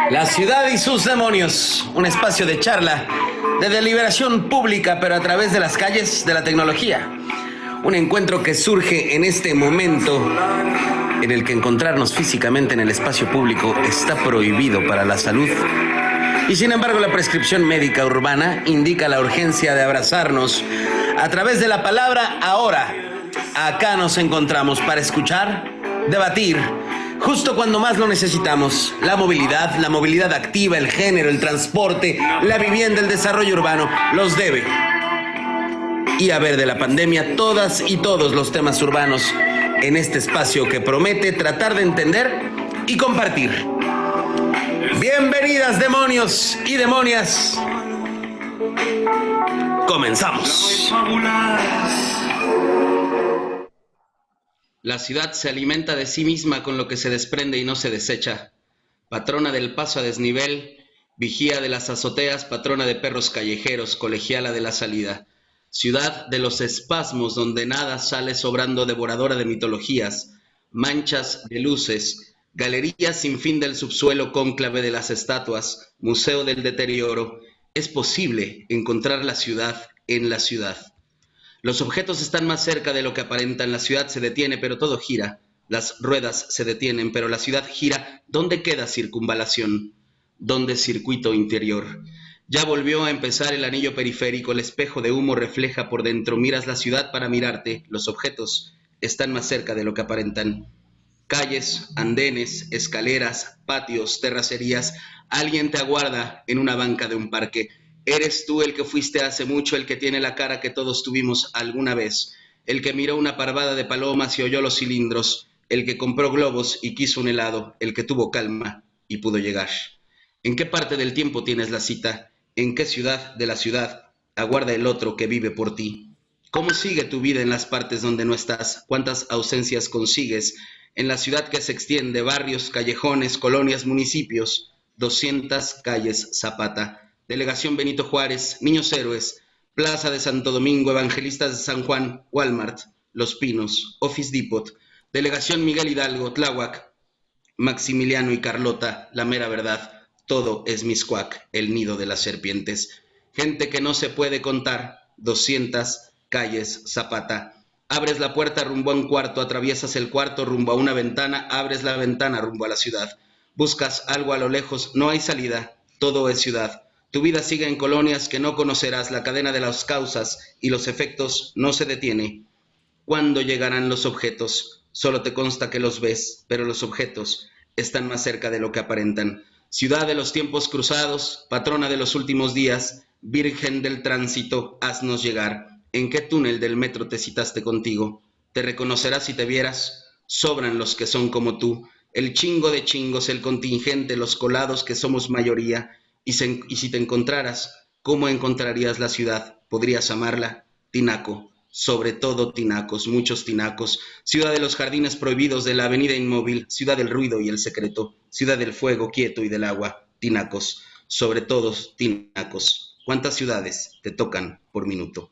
La ciudad y sus demonios, un espacio de charla, de deliberación pública, pero a través de las calles de la tecnología. Un encuentro que surge en este momento en el que encontrarnos físicamente en el espacio público está prohibido para la salud. Y sin embargo, la prescripción médica urbana indica la urgencia de abrazarnos a través de la palabra ahora. Acá nos encontramos para escuchar, debatir, justo cuando más lo necesitamos. La movilidad activa, el género, el transporte, la vivienda, el desarrollo urbano, los debe. Y a ver de la pandemia, todas y todos los temas urbanos en este espacio que promete tratar de entender y compartir. Bienvenidas, demonios y demonias. Comenzamos. La ciudad se alimenta de sí misma con lo que se desprende y no se desecha. Patrona del paso a desnivel, vigía de las azoteas, patrona de perros callejeros, colegiala de la salida. Ciudad de los espasmos donde nada sale sobrando, devoradora de mitologías, manchas de luces, galerías sin fin del subsuelo, cónclave de las estatuas, museo del deterioro. Es posible encontrar la ciudad en la ciudad. Los objetos están más cerca de lo que aparentan. La ciudad se detiene, pero todo gira. Las ruedas se detienen, pero la ciudad gira. ¿Dónde queda circunvalación? ¿Dónde circuito interior? Ya volvió a empezar el anillo periférico. El espejo de humo refleja por dentro. Miras la ciudad para mirarte. Los objetos están más cerca de lo que aparentan. Calles, andenes, escaleras, patios, terracerías. Alguien te aguarda en una banca de un parque. Eres tú el que fuiste hace mucho, el que tiene la cara que todos tuvimos alguna vez, el que miró una parvada de palomas y oyó los cilindros, el que compró globos y quiso un helado, el que tuvo calma y pudo llegar. ¿En qué parte del tiempo tienes la cita? ¿En qué ciudad de la ciudad aguarda el otro que vive por ti? ¿Cómo sigue tu vida en las partes donde no estás? ¿Cuántas ausencias consigues en la ciudad que se extiende? Barrios, callejones, colonias, municipios, 200 calles Zapata. Delegación Benito Juárez, Niños Héroes, Plaza de Santo Domingo, Evangelistas de San Juan, Walmart, Los Pinos, Office Depot, Delegación Miguel Hidalgo, Tláhuac, Maximiliano y Carlota, la mera verdad, todo es Mixcoac, el nido de las serpientes. Gente que no se puede contar, 200 calles Zapata. Abres la puerta rumbo a un cuarto, atraviesas el cuarto rumbo a una ventana, abres la ventana rumbo a la ciudad. Buscas algo a lo lejos, no hay salida, todo es ciudad. Tu vida sigue en colonias que no conocerás, la cadena de las causas y los efectos no se detiene. ¿Cuándo llegarán los objetos? Solo te consta que los ves, pero los objetos están más cerca de lo que aparentan. Ciudad de los tiempos cruzados, patrona de los últimos días, virgen del tránsito, haznos llegar. ¿En qué túnel del metro te citaste contigo? ¿Te reconocerás si te vieras? Sobran los que son como tú, el chingo de chingos, el contingente, los colados que somos mayoría. Y si te encontraras, ¿cómo encontrarías la ciudad? ¿Podrías amarla? Tinaco, sobre todo tinacos, muchos tinacos. Ciudad de los jardines prohibidos, de la avenida inmóvil, ciudad del ruido y el secreto, ciudad del fuego quieto y del agua, tinacos, sobre todos tinacos. ¿Cuántas ciudades te tocan por minuto?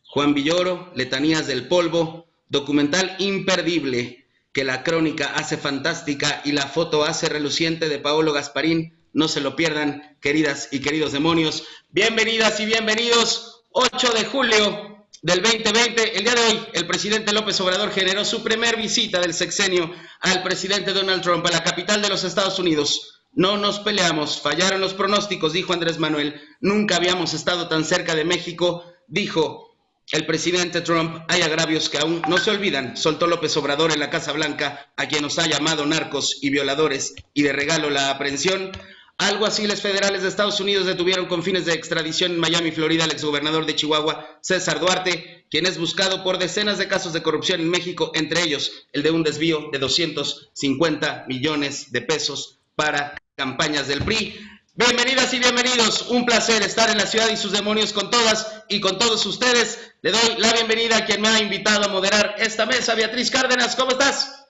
Juan Villoro, Letanías del Polvo, documental imperdible que la crónica hace fantástica y la foto hace reluciente, de Paolo Gasparín. No se lo pierdan, queridas y queridos demonios. Bienvenidas y bienvenidos. 8 de julio del 2020. El día de hoy, el presidente López Obrador generó su primer visita del sexenio al presidente Donald Trump a la capital de los Estados Unidos. No nos peleamos, fallaron los pronósticos, dijo Andrés Manuel. Nunca habíamos estado tan cerca de México, dijo el presidente Trump. Hay agravios que aún no se olvidan, soltó López Obrador en la Casa Blanca, a quien nos ha llamado narcos y violadores, y de regalo la aprehensión. Alguaciles federales de Estados Unidos detuvieron con fines de extradición en Miami, Florida, al exgobernador de Chihuahua, César Duarte, quien es buscado por decenas de casos de corrupción en México, entre ellos el de un desvío de 250 millones de pesos para campañas del PRI. Bienvenidas y bienvenidos, un placer estar en la ciudad y sus demonios con todas y con todos ustedes. Le doy la bienvenida a quien me ha invitado a moderar esta mesa, Beatriz Cárdenas, ¿cómo estás?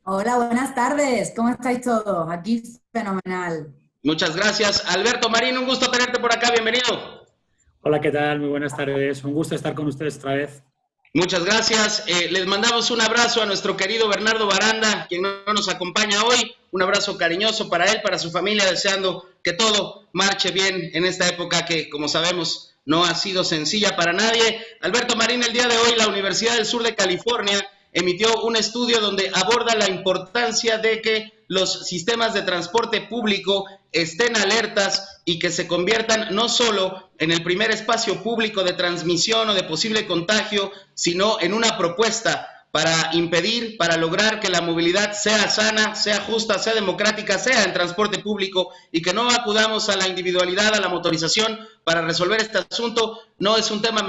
Hola, buenas tardes, ¿cómo estáis todos? Aquí fenomenal. Muchas gracias. Alberto Marín, un gusto tenerte por acá, bienvenido. Hola, ¿qué tal? Muy buenas tardes. Un gusto estar con ustedes otra vez. Muchas gracias. Les mandamos un abrazo a nuestro querido Bernardo Baranda, quien no nos acompaña hoy. Un abrazo cariñoso para él, para su familia, deseando que todo marche bien en esta época que, como sabemos, no ha sido sencilla para nadie. Alberto Marín, el día de hoy la Universidad del Sur de California emitió un estudio donde aborda la importancia de que los sistemas de transporte público estén alertas y que se conviertan no solo en el primer espacio público de transmisión o de posible contagio, sino en una propuesta para impedir, para lograr que la movilidad sea sana, sea justa, sea democrática, sea en transporte público y que no acudamos a la individualidad, a la motorización para resolver este asunto. No es un tema...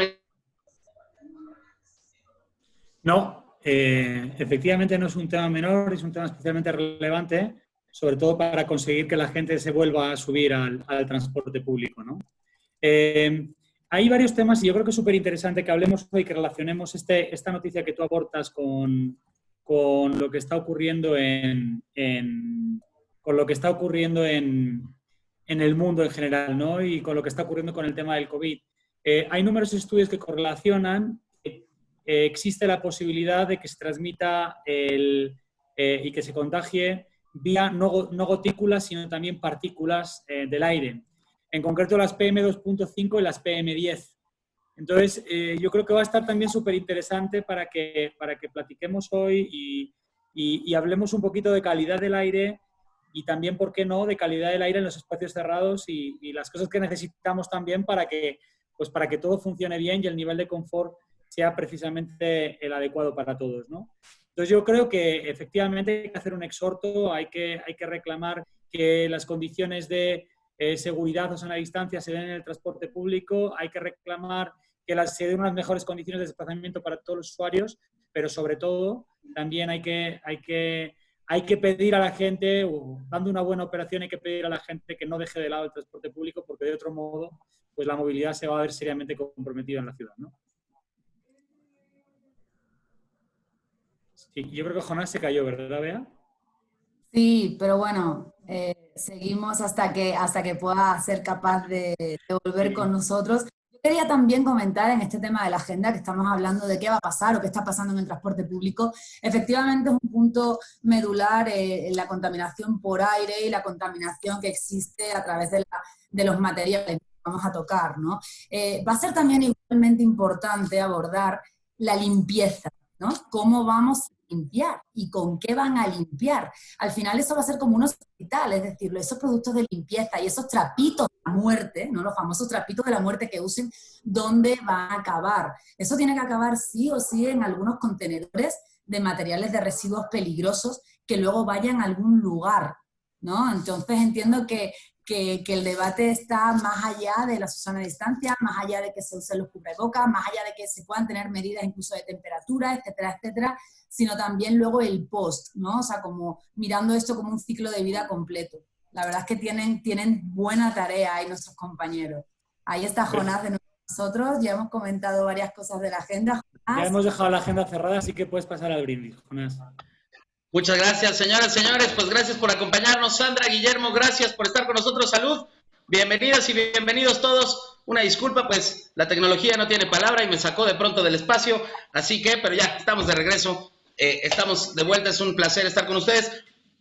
No, efectivamente no es un tema menor, es un tema especialmente relevante, sobre todo para conseguir que la gente se vuelva a subir al transporte público, ¿no? Hay varios temas y yo creo que es súper interesante que hablemos hoy, que relacionemos esta noticia que tú aportas con lo que está ocurriendo con lo que está ocurriendo en el mundo en general, ¿no? Y con lo que está ocurriendo con el tema del COVID. Hay numerosos estudios que correlacionan. Existe la posibilidad de que se transmita y que se contagie vía no gotículas, sino también partículas del aire. En concreto las PM2.5 y las PM10. Entonces, yo creo que va a estar también súper interesante para que platiquemos hoy y hablemos un poquito de calidad del aire y también, ¿por qué no?, de calidad del aire en los espacios cerrados y las cosas que necesitamos también para que todo funcione bien y el nivel de confort sea precisamente el adecuado para todos, ¿no? Entonces yo creo que efectivamente hay que hacer un exhorto, hay que reclamar que las condiciones de seguridad o sana distancia se den en el transporte público, hay que reclamar que se den unas mejores condiciones de desplazamiento para todos los usuarios, pero sobre todo también hay que pedir a la gente, o dando una buena operación, hay que pedir a la gente que no deje de lado el transporte público, porque de otro modo pues la movilidad se va a ver seriamente comprometida en la ciudad, ¿no? Sí, yo creo que Jonás se cayó, ¿verdad, Bea? Sí, pero bueno, seguimos hasta que pueda ser capaz de volver Sí. con nosotros. Yo quería también comentar en este tema de la agenda, que estamos hablando de qué va a pasar o qué está pasando en el transporte público. Efectivamente es un punto medular en la contaminación por aire y la contaminación que existe a través de los materiales que vamos a tocar, ¿no? Va a ser también igualmente importante abordar la limpieza, ¿no? ¿Cómo vamos a limpiar y con qué van a limpiar? Al final eso va a ser como un hospital, es decir, esos productos de limpieza y esos trapitos de la muerte, ¿no?, los famosos trapitos de la muerte que usen, ¿dónde van a acabar? Eso tiene que acabar sí o sí en algunos contenedores de materiales de residuos peligrosos que luego vayan a algún lugar, ¿no? Entonces entiendo que el debate está más allá de la sana distancia, más allá de que se usen los cubrebocas, más allá de que se puedan tener medidas incluso de temperatura, etcétera, etcétera, sino también luego el post, ¿no? O sea, como mirando esto como un ciclo de vida completo. La verdad es que tienen buena tarea ahí nuestros compañeros. Ahí está Jonás de nosotros, ya hemos comentado varias cosas de la agenda. Jonás. Ya hemos dejado la agenda cerrada, así que puedes pasar al brindis, Jonás. Muchas gracias, señoras, señores. Pues gracias por acompañarnos. Sandra, Guillermo, gracias por estar con nosotros. Salud. Bienvenidas y bienvenidos todos. Una disculpa, pues la tecnología no tiene palabra y me sacó de pronto del espacio. Así que, pero ya, estamos de regreso. Estamos de vuelta. Es un placer estar con ustedes.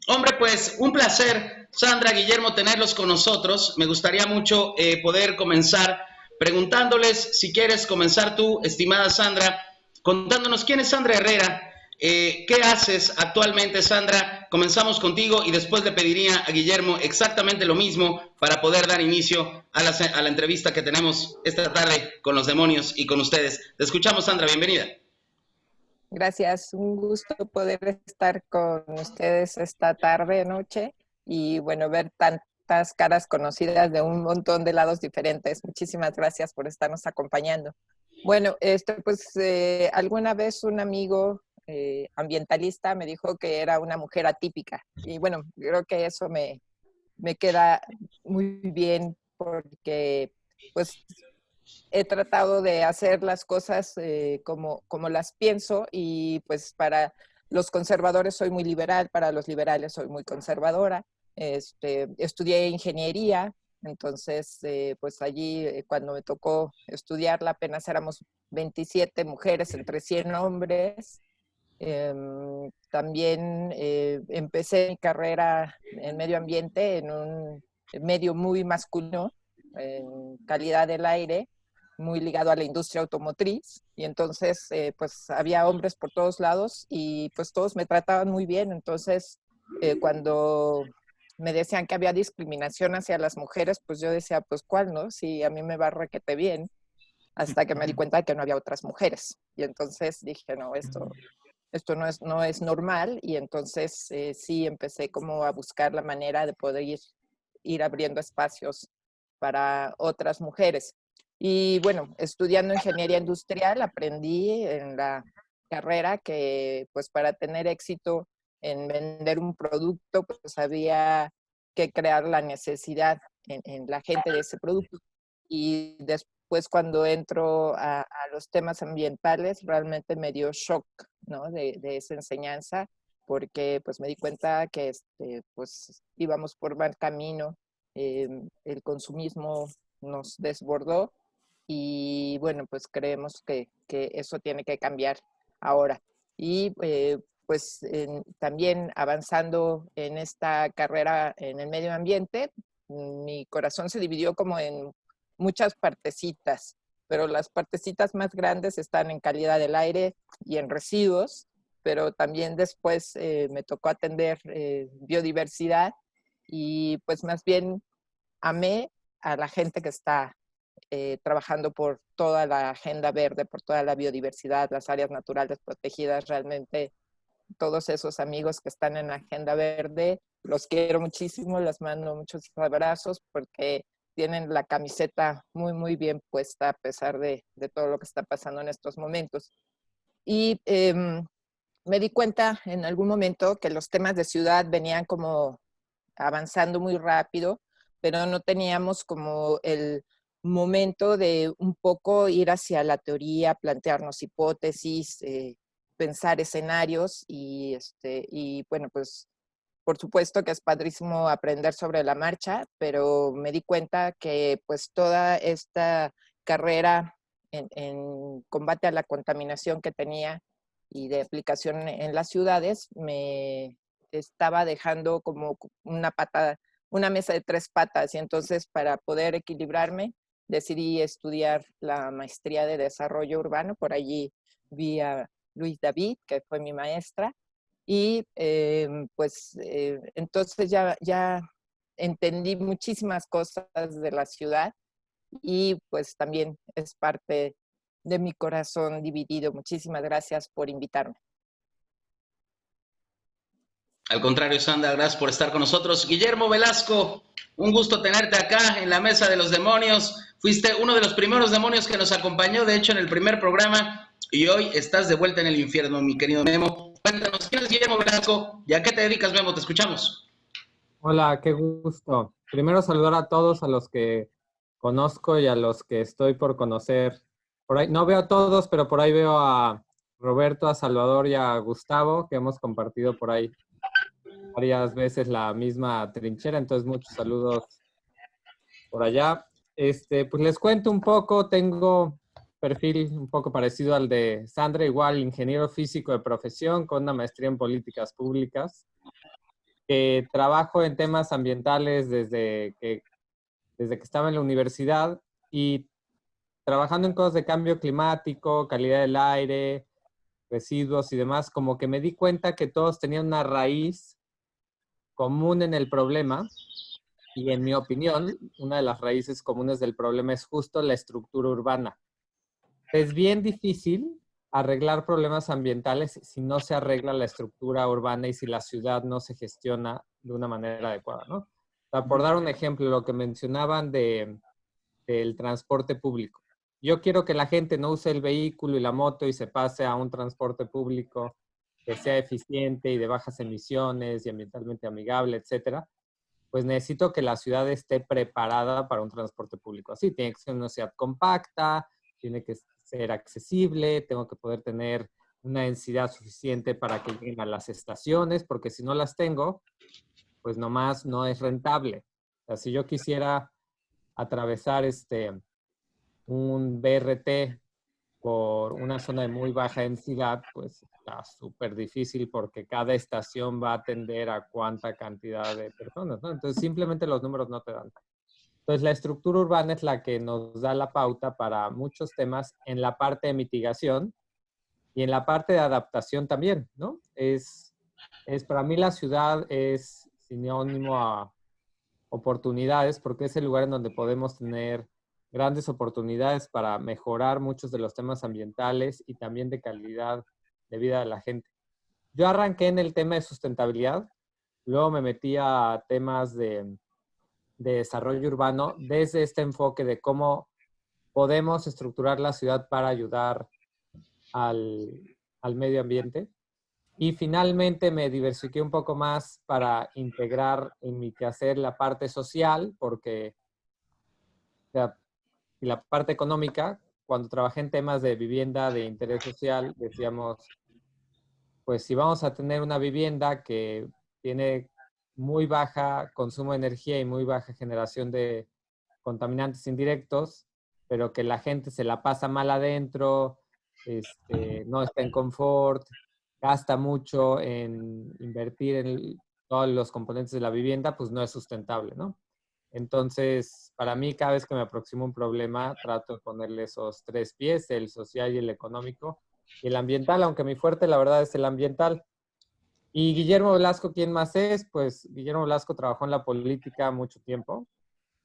Hombre, pues un placer, Sandra, Guillermo, tenerlos con nosotros. Me gustaría mucho poder comenzar preguntándoles, si quieres comenzar tú, estimada Sandra, contándonos quién es Sandra Herrera. ¿Qué haces actualmente, Sandra? Comenzamos contigo y después le pediría a Guillermo exactamente lo mismo para poder dar inicio a la entrevista que tenemos esta tarde con los demonios y con ustedes. Te escuchamos, Sandra, bienvenida. Gracias, un gusto poder estar con ustedes esta tarde, noche, y bueno, ver tantas caras conocidas de un montón de lados diferentes. Muchísimas gracias por estarnos acompañando. Bueno, pues alguna vez un amigo ambientalista me dijo que era una mujer atípica y bueno, creo que eso me queda muy bien porque pues he tratado de hacer las cosas como las pienso y pues para los conservadores soy muy liberal, para los liberales soy muy conservadora. Estudié ingeniería Entonces, pues allí cuando me tocó estudiarla apenas éramos 27 mujeres entre 100 hombres. También empecé mi carrera en medio ambiente en un medio muy masculino, en calidad del aire, muy ligado a la industria automotriz. Y entonces, pues había hombres por todos lados y pues todos me trataban muy bien. Entonces, cuando me decían que había discriminación hacia las mujeres, pues yo decía, pues ¿cuál, no? Si a mí me va requete bien, hasta que me di cuenta de que no había otras mujeres. Y entonces dije, no, esto no es normal, y entonces sí empecé como a buscar la manera de poder ir abriendo espacios para otras mujeres. Y bueno, estudiando ingeniería industrial aprendí en la carrera que pues para tener éxito en vender un producto pues había que crear la necesidad en la gente de ese producto. Y después cuando entro a los temas ambientales realmente me dio shock, ¿no? de esa enseñanza, porque pues me di cuenta que pues íbamos por mal camino, el consumismo nos desbordó y bueno, pues creemos que eso tiene que cambiar ahora. Y pues también avanzando en esta carrera en el medio ambiente, mi corazón se dividió como en muchas partecitas, pero las partecitas más grandes están en calidad del aire y en residuos, pero también después me tocó atender biodiversidad y pues más bien amé a la gente que está trabajando por toda la agenda verde, por toda la biodiversidad, las áreas naturales protegidas. Realmente todos esos amigos que están en la agenda verde, los quiero muchísimo, les mando muchos abrazos porque tienen la camiseta muy, muy bien puesta a pesar de todo lo que está pasando en estos momentos. Y me di cuenta en algún momento que los temas de ciudad venían como avanzando muy rápido, pero no teníamos como el momento de un poco ir hacia la teoría, plantearnos hipótesis, pensar escenarios y bueno, pues por supuesto que es padrísimo aprender sobre la marcha, pero me di cuenta que pues toda esta carrera en combate a la contaminación que tenía y de aplicación en las ciudades me estaba dejando como una mesa de 3 patas, y entonces para poder equilibrarme decidí estudiar la maestría de desarrollo urbano. Por allí vi a Luis David, que fue mi maestra, y pues entonces ya entendí muchísimas cosas de la ciudad y pues también es parte de mi corazón dividido. Muchísimas gracias por invitarme. Al contrario, Sandra, gracias por estar con nosotros. Guillermo Velasco, un gusto tenerte acá en la Mesa de los Demonios. Fuiste uno de los primeros demonios que nos acompañó, de hecho, en el primer programa, y hoy estás de vuelta en el infierno, mi querido Memo. Cuéntanos, ¿quién es Guillermo Velasco y a qué te dedicas, Memo? Te escuchamos. Hola, qué gusto. Primero saludar a todos, a los que conozco y a los que estoy por conocer. Por ahí, no veo a todos, pero por ahí veo a Roberto, a Salvador y a Gustavo, que hemos compartido por ahí varias veces la misma trinchera, entonces muchos saludos por allá. Pues les cuento un poco, tengo perfil un poco parecido al de Sandra, igual ingeniero físico de profesión con una maestría en políticas públicas. Trabajo en temas ambientales desde que estaba en la universidad y trabajando en cosas de cambio climático, calidad del aire, residuos y demás, como que me di cuenta que todos tenían una raíz común en el problema. Y en mi opinión, una de las raíces comunes del problema es justo la estructura urbana. Es bien difícil arreglar problemas ambientales si no se arregla la estructura urbana y si la ciudad no se gestiona de una manera adecuada, ¿no? O sea, por dar un ejemplo, lo que mencionaban del transporte público. Yo quiero que la gente no use el vehículo y la moto y se pase a un transporte público que sea eficiente y de bajas emisiones y ambientalmente amigable, etcétera. Pues necesito que la ciudad esté preparada para un transporte público así. Tiene que ser una ciudad compacta, tiene que ser accesible, tengo que poder tener una densidad suficiente para que lleguen a las estaciones, porque si no las tengo, pues nomás no es rentable. O sea, si yo quisiera atravesar un BRT por una zona de muy baja densidad, pues está súper difícil porque cada estación va a atender a cuánta cantidad de personas, ¿no? Entonces simplemente los números no te dan. Entonces la estructura urbana es la que nos da la pauta para muchos temas en la parte de mitigación y en la parte de adaptación también, ¿no? Para mí la ciudad es sinónimo a oportunidades porque es el lugar en donde podemos tener grandes oportunidades para mejorar muchos de los temas ambientales y también de calidad de vida de la gente. Yo arranqué en el tema de sustentabilidad, luego me metí a temas de desarrollo urbano desde este enfoque de cómo podemos estructurar la ciudad para ayudar al medio ambiente. Y finalmente me diversifiqué un poco más para integrar en mi quehacer la parte social, porque y la parte económica, cuando trabajé en temas de vivienda de interés social, decíamos, pues si vamos a tener una vivienda que tiene muy baja consumo de energía y muy baja generación de contaminantes indirectos, pero que la gente se la pasa mal adentro, no está en confort, gasta mucho en invertir en todos los componentes de la vivienda, pues no es sustentable, ¿no? Entonces, para mí, cada vez que me aproximo a un problema, trato de ponerle esos 3 pies, el social y el económico, y el ambiental, aunque mi fuerte, la verdad, es el ambiental. Y Guillermo Velasco, ¿quién más es? Pues Guillermo Velasco trabajó en la política mucho tiempo,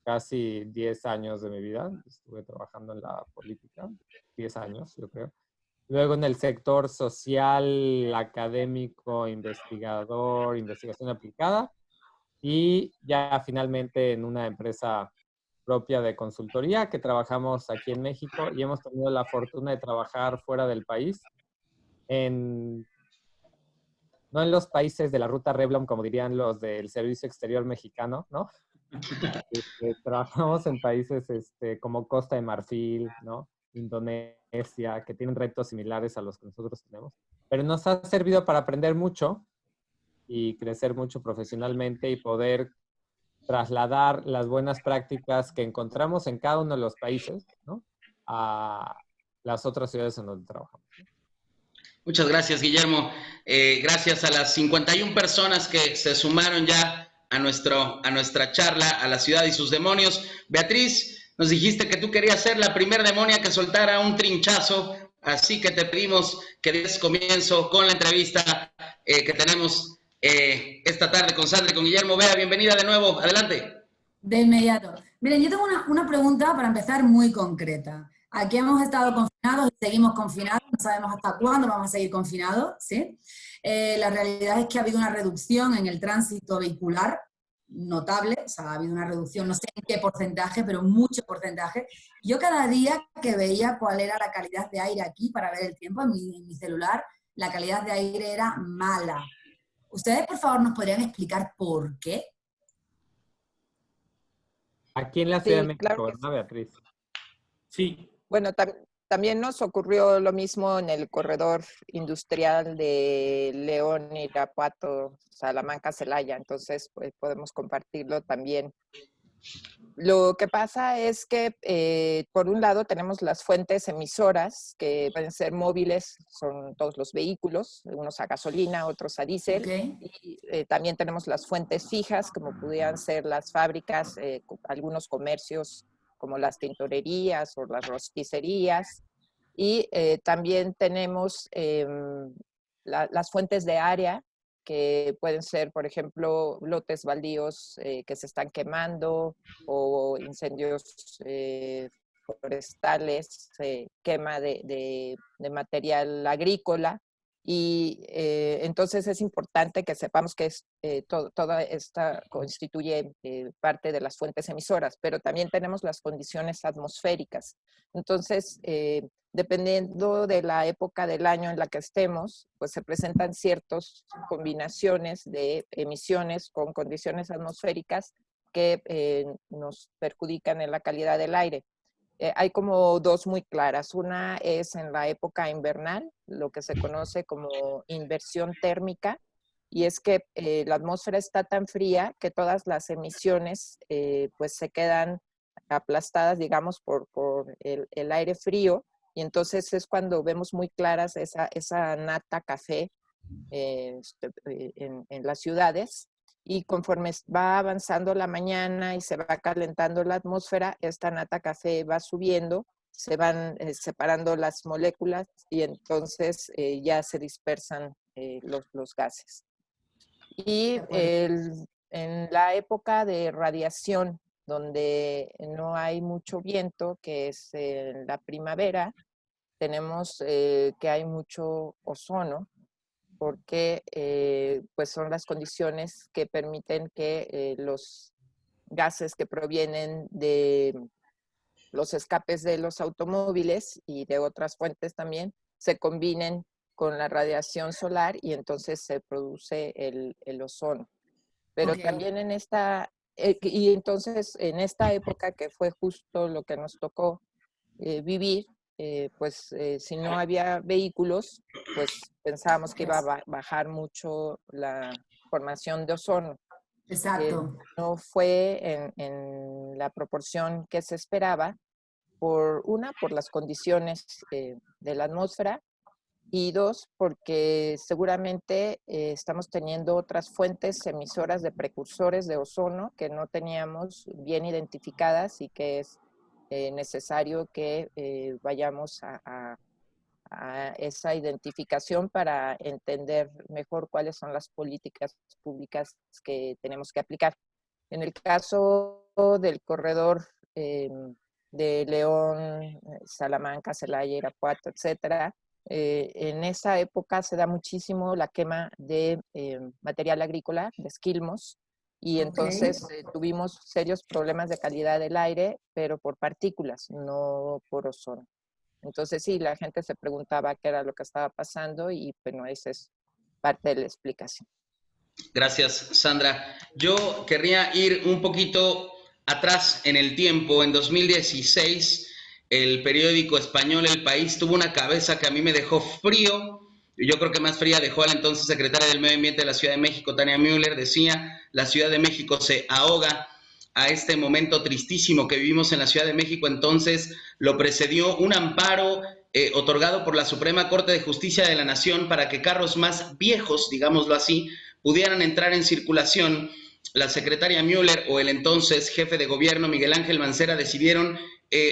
casi 10 años de mi vida. Estuve trabajando en la política, 10 años, yo creo. Luego en el sector social, académico, investigador, investigación aplicada. Y ya finalmente en una empresa propia de consultoría que trabajamos aquí en México y hemos tenido la fortuna de trabajar fuera del país, no en los países de la ruta Revlon, como dirían los del Servicio Exterior Mexicano, ¿no? Trabajamos en países como Costa de Marfil, ¿no? Indonesia, que tienen retos similares a los que nosotros tenemos. Pero nos ha servido para aprender mucho y crecer mucho profesionalmente y poder trasladar las buenas prácticas que encontramos en cada uno de los países, ¿no? A las otras ciudades en donde trabajamos. Muchas gracias, Guillermo. Gracias a las 51 personas que se sumaron ya a nuestra charla, a la ciudad y sus demonios. Beatriz, nos dijiste que tú querías ser la primera demonia que soltara un trinchazo, así que te pedimos que des comienzo con la entrevista que tenemos esta tarde con Sandra y con Guillermo. Bea, bienvenida de nuevo. Adelante. De inmediato. Miren, yo tengo una pregunta para empezar muy concreta. Aquí hemos estado confinados y seguimos confinados, no sabemos hasta cuándo vamos a seguir confinados, ¿sí? La realidad es que ha habido una reducción en el tránsito vehicular notable, o sea, ha habido una reducción, no sé en qué porcentaje, pero mucho porcentaje. Yo cada día que veía cuál era la calidad de aire aquí para ver el tiempo en mi celular, la calidad de aire era mala. ¿Ustedes, por favor, nos podrían explicar por qué? Aquí en la Ciudad de México, claro ¿verdad, Beatriz? Sí. Bueno, también nos ocurrió lo mismo en el corredor industrial de León, Irapuato, Salamanca, Celaya, entonces pues, podemos compartirlo también. Lo que pasa es que, por un lado, tenemos las fuentes emisoras, que pueden ser móviles, son todos los vehículos, unos a gasolina, otros a diésel. Okay. Y también tenemos las fuentes fijas, como pudieran ser las fábricas, algunos comercios, como las tintorerías o las rosticerías. Y también tenemos las fuentes de área, que pueden ser, por ejemplo, lotes baldíos que se están quemando o incendios forestales, quema de material agrícola. Y entonces es importante que sepamos que toda esta constituye parte de las fuentes emisoras, pero también tenemos las condiciones atmosféricas. Entonces, dependiendo de la época del año en la que estemos, pues se presentan ciertas combinaciones de emisiones con condiciones atmosféricas que nos perjudican en la calidad del aire. Hay como dos muy claras. Una es en la época invernal, lo que se conoce como inversión térmica, y es que la atmósfera está tan fría que todas las emisiones pues se quedan aplastadas, digamos, por el aire frío, y entonces es cuando vemos muy claras esa nata café en las ciudades. Y conforme va avanzando la mañana y se va calentando la atmósfera, esta nata café va subiendo, se van separando las moléculas y entonces ya se dispersan los gases. Y en la época de radiación, donde no hay mucho viento, que es en la primavera, tenemos que hay mucho ozono, porque pues son las condiciones que permiten que los gases que provienen de los escapes de los automóviles y de otras fuentes también se combinen con la radiación solar y entonces se produce el ozono. Pero también en y entonces en esta época que fue justo lo que nos tocó vivir, pues si no había vehículos, pues pensábamos que iba a bajar mucho la formación de ozono. Exacto. No fue en la proporción que se esperaba, por las condiciones de la atmósfera, y dos, porque seguramente estamos teniendo otras fuentes emisoras de precursores de ozono que no teníamos bien identificadas y que es necesario que vayamos a esa identificación para entender mejor cuáles son las políticas públicas que tenemos que aplicar. En el caso del corredor de León, Salamanca, Celaya, Irapuato, etcétera, en esa época se da muchísimo la quema de material agrícola, de esquilmos, y entonces tuvimos serios problemas de calidad del aire, pero por partículas, no por ozono. Entonces sí, la gente se preguntaba qué era lo que estaba pasando y bueno, esa es parte de la explicación. Gracias, Sandra. Yo querría ir un poquito atrás en el tiempo. En 2016, el periódico español El País tuvo una cabeza que a mí me dejó frío. Yo creo que más fría dejó a la entonces secretaria del Medio Ambiente de la Ciudad de México, Tania Müller. Decía, la Ciudad de México se ahoga. A este momento tristísimo que vivimos en la Ciudad de México, entonces lo precedió un amparo otorgado por la Suprema Corte de Justicia de la Nación para que carros más viejos, digámoslo así, pudieran entrar en circulación. La secretaria Müller o el entonces jefe de gobierno Miguel Ángel Mancera decidieron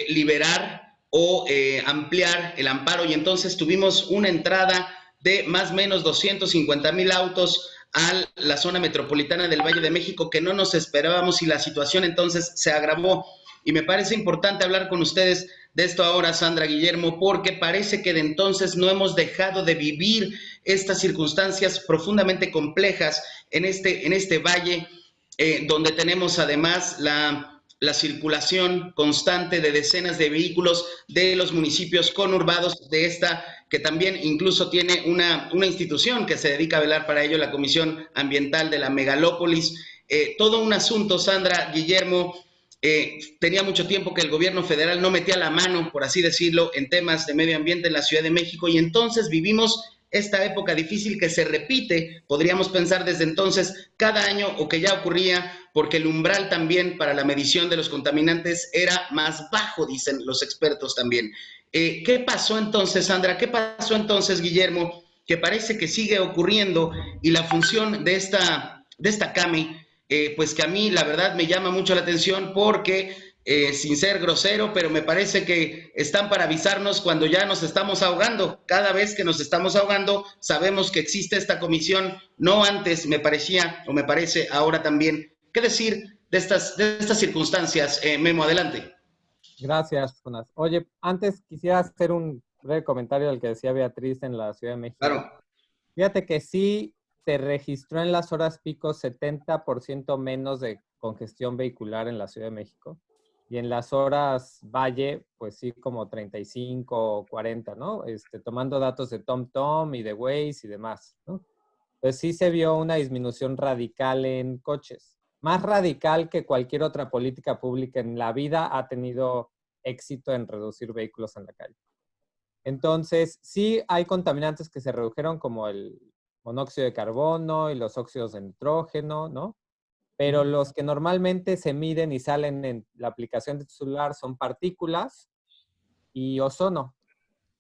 liberar o ampliar el amparo, y entonces tuvimos una entrada de más o menos 250,000 autos a la zona metropolitana del Valle de México que no nos esperábamos, y la situación entonces se agravó. Y me parece importante hablar con ustedes de esto ahora, Sandra, Guillermo, porque parece que de entonces no hemos dejado de vivir estas circunstancias profundamente complejas en este valle, donde tenemos además la circulación constante de decenas de vehículos de los municipios conurbados de esta, que también incluso tiene una institución que se dedica a velar para ello, la Comisión Ambiental de la Megalópolis. Todo un asunto, Sandra, Guillermo. Tenía mucho tiempo que el gobierno federal no metía la mano, por así decirlo, en temas de medio ambiente en la Ciudad de México, y entonces vivimos esta época difícil que se repite, podríamos pensar desde entonces, cada año, o que ya ocurría, porque el umbral también para la medición de los contaminantes era más bajo, dicen los expertos también. ¿Qué pasó entonces, Sandra? ¿Qué pasó entonces, Guillermo? Que parece que sigue ocurriendo, y la función de esta CAME, pues que a mí la verdad me llama mucho la atención, porque sin ser grosero, pero me parece que están para avisarnos cuando ya nos estamos ahogando. Cada vez que nos estamos ahogando, sabemos que existe esta comisión, no antes me parecía, o me parece ahora también. ¿Qué decir de estas circunstancias? Memo, adelante. Gracias, Jonas. Oye, antes quisiera hacer un breve comentario al que decía Beatriz en la Ciudad de México. Claro. Fíjate que sí se registró en las horas pico 70% menos de congestión vehicular en la Ciudad de México. Y en las horas valle, pues sí, como 35 o 40, ¿no? Tomando datos de TomTom y de Waze y demás, ¿no? Pues sí se vio una disminución radical en coches. Más radical que cualquier otra política pública en la vida ha tenido éxito en reducir vehículos en la calle. Entonces, sí hay contaminantes que se redujeron, como el monóxido de carbono y los óxidos de nitrógeno, ¿no? pero los que normalmente se miden y salen en la aplicación de tu celular son partículas y ozono.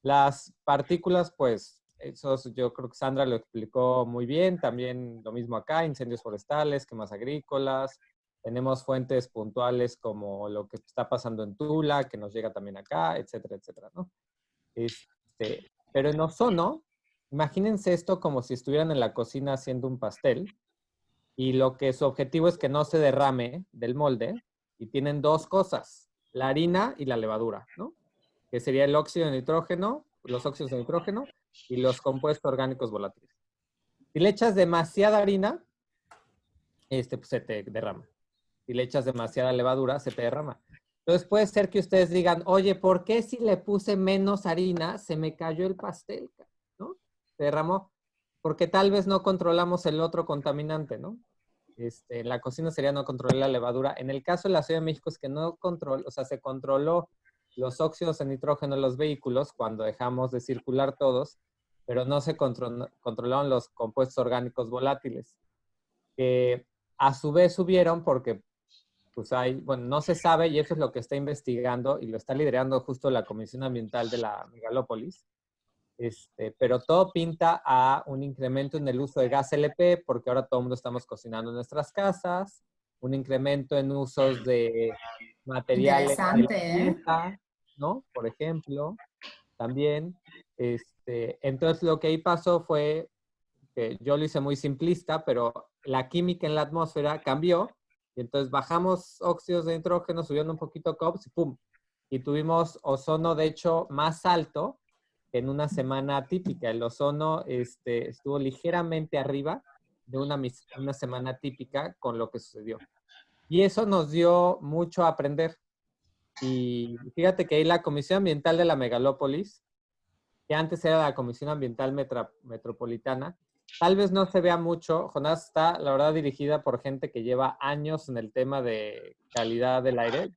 Las partículas, pues, esos yo creo que Sandra lo explicó muy bien. También lo mismo acá, incendios forestales, quemas agrícolas. Tenemos fuentes puntuales como lo que está pasando en Tula, que nos llega también acá, etcétera, etcétera, ¿no? Pero en ozono, imagínense esto como si estuvieran en la cocina haciendo un pastel y lo que su objetivo es que no se derrame del molde y tienen dos cosas, la harina y la levadura, ¿no? Que sería el óxido de nitrógeno, los óxidos de nitrógeno y los compuestos orgánicos volátiles. Si le echas demasiada harina, pues se te derrama. Si le echas demasiada levadura, se te derrama. Entonces puede ser que ustedes digan, oye, ¿por qué si le puse menos harina se me cayó el pastel? ¿No? Se derramó. Porque tal vez no controlamos el otro contaminante, ¿no? En la cocina sería no controlar la levadura. En el caso de la Ciudad de México es que no controló, o sea, se controló los óxidos de nitrógeno en los vehículos cuando dejamos de circular todos, pero no se controlaron los compuestos orgánicos volátiles, que a su vez subieron porque pues bueno, no se sabe y eso es lo que está investigando y lo está liderando justo la Comisión Ambiental de la Megalópolis. Pero todo pinta a un incremento en el uso de gas LP porque ahora todo el mundo estamos cocinando en nuestras casas, un incremento en usos de materiales de Interesante, limpieza, ¿no? Por ejemplo, también. Entonces lo que ahí pasó fue que yo lo hice muy simplista, pero la química en la atmósfera cambió y entonces bajamos óxidos de nitrógeno, subiendo un poquito COPS y ¡pum! Y tuvimos ozono, de hecho, más alto que en una semana típica. El ozono estuvo ligeramente arriba de una semana típica con lo que sucedió. Y eso nos dio mucho a aprender. Y fíjate que ahí la Comisión Ambiental de la Megalópolis, que antes era la Comisión Ambiental Metropolitana, tal vez no se vea mucho. Jonás está, la verdad, dirigida por gente que lleva años en el tema de calidad del aire.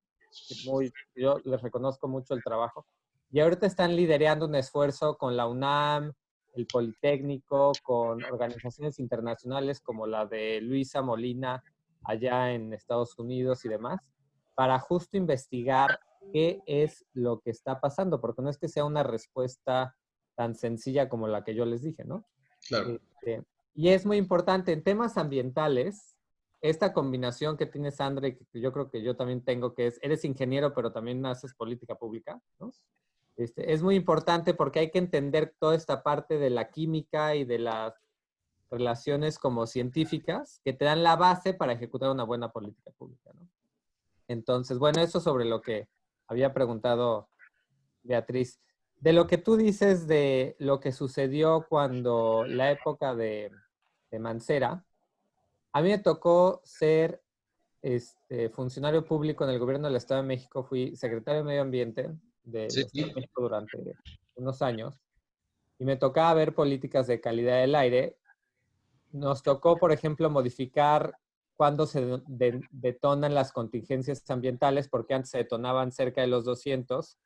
Yo les reconozco mucho el trabajo. Y ahorita están liderando un esfuerzo con la UNAM, el Politécnico, con organizaciones internacionales como la de Luisa Molina allá en Estados Unidos y demás, para justo investigar qué es lo que está pasando, porque no es que sea una respuesta tan sencilla como la que yo les dije, ¿no? Claro. Y es muy importante en temas ambientales, esta combinación que tiene Sandra y que yo creo que yo también tengo, que es, eres ingeniero, pero también haces política pública, ¿no? Es muy importante porque hay que entender toda esta parte de la química y de las relaciones como científicas que te dan la base para ejecutar una buena política pública, ¿no? Entonces, bueno, eso sobre lo que había preguntado Beatriz. De lo que tú dices de lo que sucedió cuando la época de Mancera, a mí me tocó ser funcionario público en el gobierno del Estado de México. Fui secretario de Medio Ambiente del Estado de México durante unos años y me tocaba ver políticas de calidad del aire. Nos tocó, por ejemplo, modificar cuándo se detonan las contingencias ambientales, porque antes se detonaban cerca de los 200.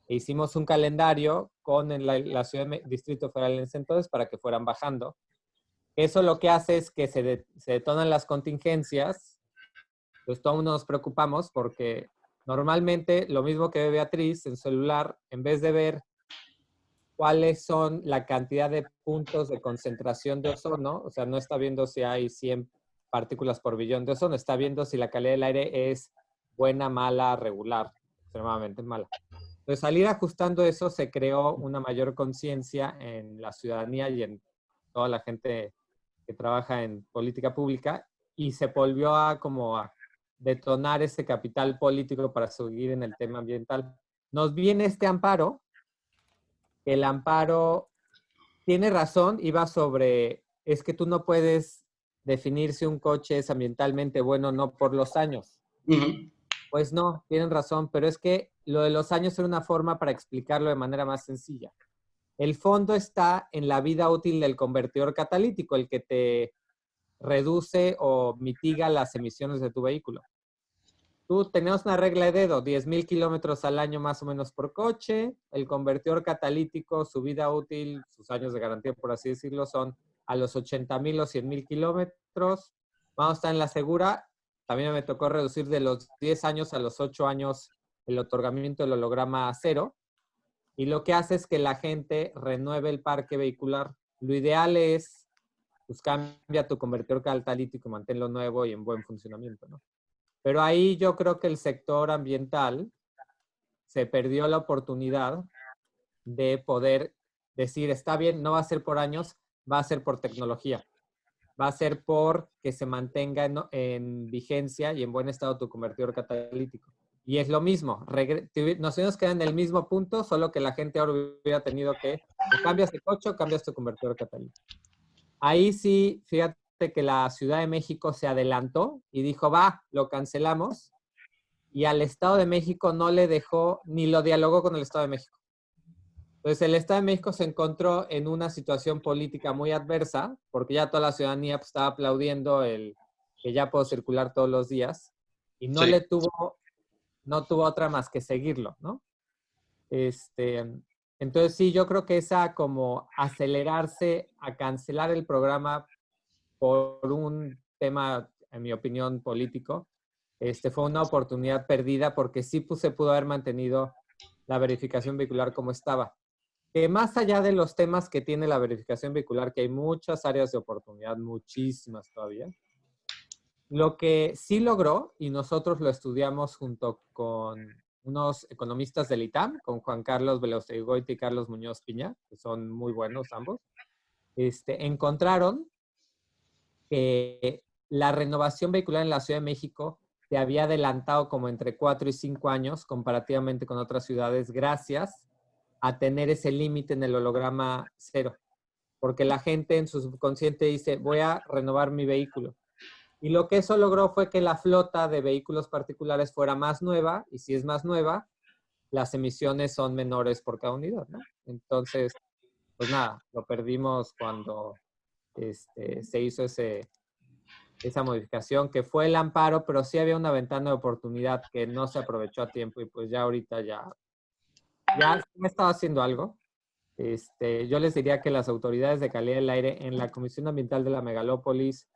E hicimos un calendario con la Ciudad de Distrito Federal en ese entonces para que fueran bajando. Eso lo que hace es que se detonan las contingencias, pues todos nos preocupamos porque normalmente lo mismo que ve Beatriz en celular, en vez de ver cuáles son la cantidad de puntos de concentración de ozono, o sea, no está viendo si hay 100 partículas por billón de ozono, está viendo si la calidad del aire es buena, mala, regular, extremadamente mala. Entonces, al ir ajustando eso, se creó una mayor conciencia en la ciudadanía y en toda la gente que trabaja en política pública y se volvió a detonar ese capital político para seguir en el tema ambiental. Nos viene este amparo. El amparo tiene razón, iba sobre, es que tú no puedes definir si un coche es ambientalmente bueno o no por los años. Pues no, tienen razón, pero es que lo de los años era una forma para explicarlo de manera más sencilla. El fondo está en la vida útil del convertidor catalítico, el que te reduce o mitiga las emisiones de tu vehículo. Tú tenías una regla de dedo, 10,000 kilómetros al año más o menos por coche. El convertidor catalítico, su vida útil, sus años de garantía, por así decirlo, son a los 80,000 o 100,000 kilómetros. Vamos a estar en la segura también me tocó reducir de los 10 años a los 8 años el otorgamiento del holograma cero. Y lo que hace es que la gente renueve el parque vehicular. Lo ideal es, pues cambia tu convertidor catalítico, manténlo nuevo y en buen funcionamiento, ¿no? Pero ahí yo creo que el sector ambiental se perdió la oportunidad de poder decir, está bien, no va a ser por años, va a ser por tecnología. Va a ser por que se mantenga en vigencia y en buen estado tu convertidor catalítico. Y es lo mismo, nos hemos quedado en el mismo punto, solo que la gente ahora hubiera tenido que o cambias de coche o cambias tu convertidor catalítico. Ahí sí, fíjate que la Ciudad de México se adelantó y dijo, va, lo cancelamos. Y al Estado de México no le dejó, ni lo dialogó con el Estado de México. Entonces el Estado de México se encontró en una situación política muy adversa, porque ya toda la ciudadanía pues, estaba aplaudiendo el que ya puedo circular todos los días, y no tuvo otra más que seguirlo, ¿no? Entonces sí, yo creo que esa como acelerarse a cancelar el programa por un tema, en mi opinión, político, fue una oportunidad perdida porque sí se pudo haber mantenido la verificación vehicular como estaba. Que más allá de los temas que tiene la verificación vehicular, que hay muchas áreas de oportunidad, muchísimas todavía, lo que sí logró, y nosotros lo estudiamos junto con unos economistas del ITAM, con Juan Carlos Velaustegoiti y Carlos Muñoz Piña, que son muy buenos ambos, encontraron que la renovación vehicular en la Ciudad de México se había adelantado como entre 4 y 5 años comparativamente con otras ciudades gracias a tener ese límite en el holograma cero. Porque la gente en su subconsciente dice, voy a renovar mi vehículo. Y lo que eso logró fue que la flota de vehículos particulares fuera más nueva, y si es más nueva, las emisiones son menores por cada unidad, ¿no? Entonces, pues nada, lo perdimos cuando se hizo esa modificación, que fue el amparo, pero sí había una ventana de oportunidad que no se aprovechó a tiempo, y pues ya ahorita ya me estaba haciendo algo. Yo les diría que las autoridades de calidad del aire en la Comisión Ambiental de la Megalópolis,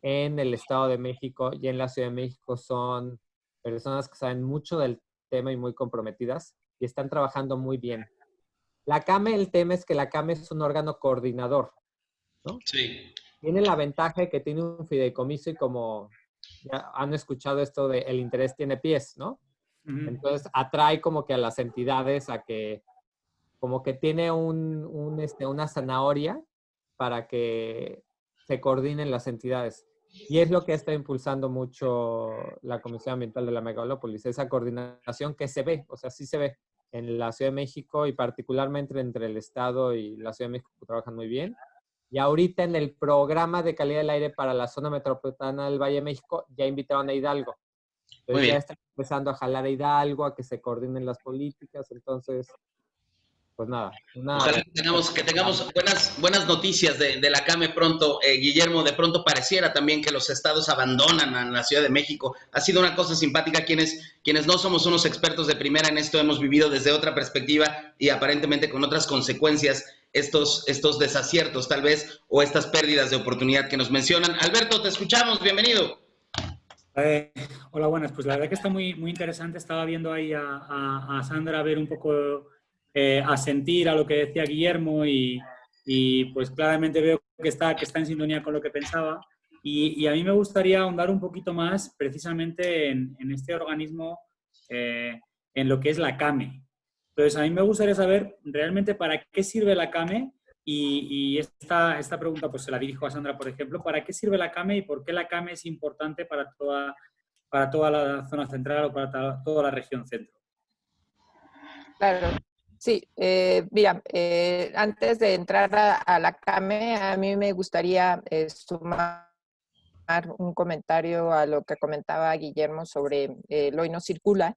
en el Estado de México y en la Ciudad de México son personas que saben mucho del tema y muy comprometidas y están trabajando muy bien. La CAME, el tema es que la CAME es un órgano coordinador, ¿no? Sí. Tiene la ventaja de que tiene un fideicomiso y como ya han escuchado esto de el interés tiene pies, ¿no? Entonces atrae como que a las entidades a que como que tiene una zanahoria para que se coordinen las entidades. Y es lo que está impulsando mucho la Comisión Ambiental de la Megalópolis, esa coordinación que se ve, o sea, sí se ve en la Ciudad de México y particularmente entre el Estado y la Ciudad de México trabajan muy bien. Y ahorita en el programa de calidad del aire para la zona metropolitana del Valle de México ya invitaron a Hidalgo. Entonces ya están empezando a jalar a Hidalgo, a que se coordinen las políticas. Entonces, pues nada. Ojalá que tengamos buenas noticias de la CAME pronto. Guillermo, de pronto pareciera también que los estados abandonan a la Ciudad de México. Ha sido una cosa simpática. Quienes no somos unos expertos de primera en esto, hemos vivido desde otra perspectiva y aparentemente con otras consecuencias estos desaciertos tal vez o estas pérdidas de oportunidad que nos mencionan. Alberto, te escuchamos. Bienvenido. Hola, buenas. Pues la verdad que está muy, muy interesante. Estaba viendo ahí a Sandra ver un poco, a sentir a lo que decía Guillermo y pues claramente veo que está en sintonía con lo que pensaba. Y a mí me gustaría ahondar un poquito más precisamente en este organismo, en lo que es la CAME. Entonces, a mí me gustaría saber realmente para qué sirve la CAME y esta pregunta pues se la dirijo a Sandra, por ejemplo. ¿Para qué sirve la CAME y por qué la CAME es importante para toda la zona central o para toda la región centro? Claro, sí. Mira, antes de entrar a la CAME, a mí me gustaría sumar un comentario a lo que comentaba Guillermo sobre el Hoy No Circula.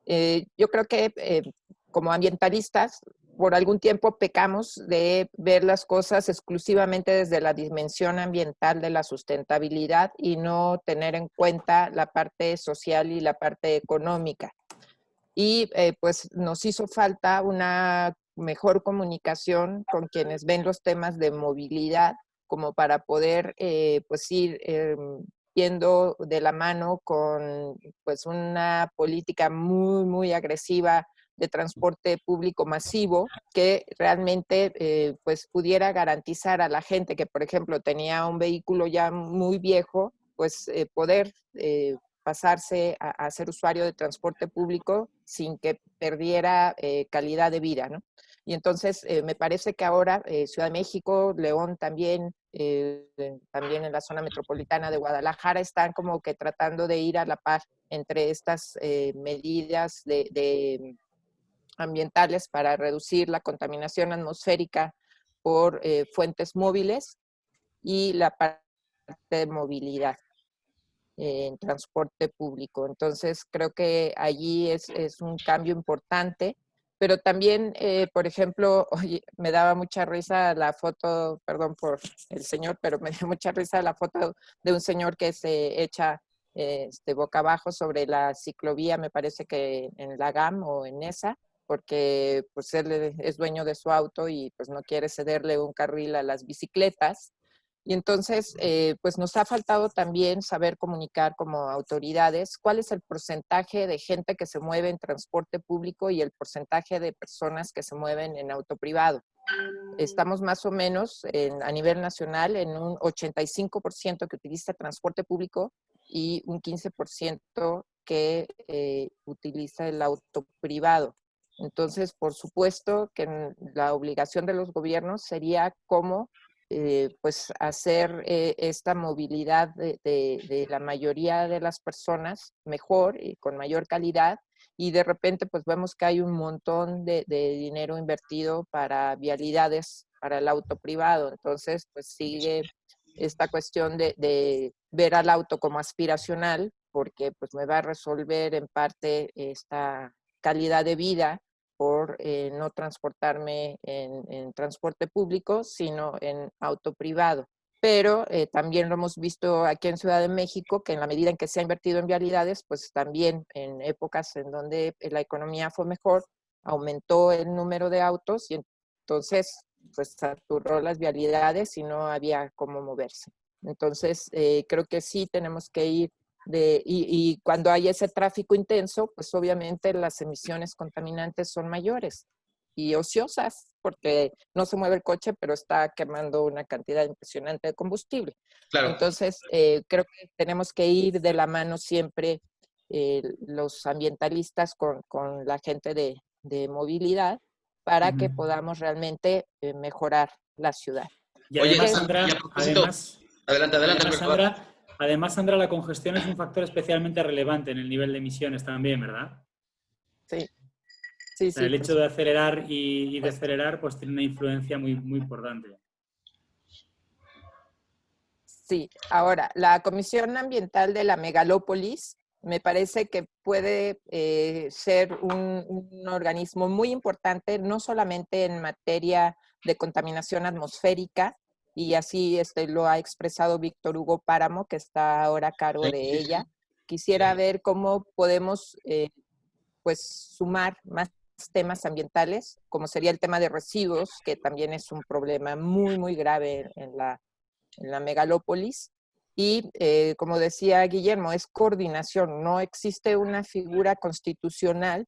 Yo creo que como ambientalistas, por algún tiempo pecamos de ver las cosas exclusivamente desde la dimensión ambiental de la sustentabilidad y no tener en cuenta la parte social y la parte económica. Y pues nos hizo falta una mejor comunicación con quienes ven los temas de movilidad como para poder pues ir yendo de la mano con pues una política muy, muy agresiva de transporte público masivo que realmente pues pudiera garantizar a la gente que, por ejemplo, tenía un vehículo ya muy viejo, pues poder pasarse a ser usuario de transporte público sin que perdiera calidad de vida, ¿no? Y entonces me parece que ahora Ciudad de México, León también, también en la zona metropolitana de Guadalajara, están como que tratando de ir a la par entre estas medidas de ambientales para reducir la contaminación atmosférica por fuentes móviles y la parte de movilidad en transporte público. Entonces, creo que allí es un cambio importante, pero también, por ejemplo, oye, me daba mucha risa la foto, perdón por el señor, pero me dio mucha risa la foto de un señor que se echa boca abajo sobre la ciclovía, me parece que en la GAM o en esa, porque pues él es dueño de su auto y pues no quiere cederle un carril a las bicicletas. Y entonces, pues nos ha faltado también saber comunicar como autoridades cuál es el porcentaje de gente que se mueve en transporte público y el porcentaje de personas que se mueven en auto privado. Estamos más o menos a nivel nacional en un 85% que utiliza transporte público y un 15% que utiliza el auto privado. Entonces, por supuesto que la obligación de los gobiernos sería cómo pues hacer esta movilidad de la mayoría de las personas mejor y con mayor calidad, y de repente pues vemos que hay un montón de dinero invertido para vialidades para el auto privado. Entonces pues sigue esta cuestión de ver al auto como aspiracional, porque pues me va a resolver en parte esta calidad de vida por no transportarme en transporte público, sino en auto privado. Pero también lo hemos visto aquí en Ciudad de México, que en la medida en que se ha invertido en vialidades, pues también en épocas en donde la economía fue mejor, aumentó el número de autos y entonces pues saturó las vialidades y no había cómo moverse. Entonces creo que sí tenemos que ir y cuando hay ese tráfico intenso, pues obviamente las emisiones contaminantes son mayores y ociosas, porque no se mueve el coche, pero está quemando una cantidad impresionante de combustible. Claro. Entonces, creo que tenemos que ir de la mano siempre los ambientalistas con la gente de movilidad para que podamos realmente mejorar la ciudad. Y Oye, además, Sandra, y a propósito, adelante, además, Sandra, la congestión es un factor especialmente relevante en el nivel de emisiones también, ¿verdad? Sí, sí, o sea, sí. el hecho de acelerar y decelerar pues tiene una influencia muy, muy importante. Sí, ahora, la Comisión Ambiental de la Megalópolis me parece que puede ser un organismo muy importante, no solamente en materia de contaminación atmosférica, y así lo ha expresado Víctor Hugo Páramo, que está ahora a cargo de ella. Quisiera ver cómo podemos pues sumar más temas ambientales, como sería el tema de residuos, que también es un problema muy, muy grave en la megalópolis. Y como decía Guillermo, es coordinación, no existe una figura constitucional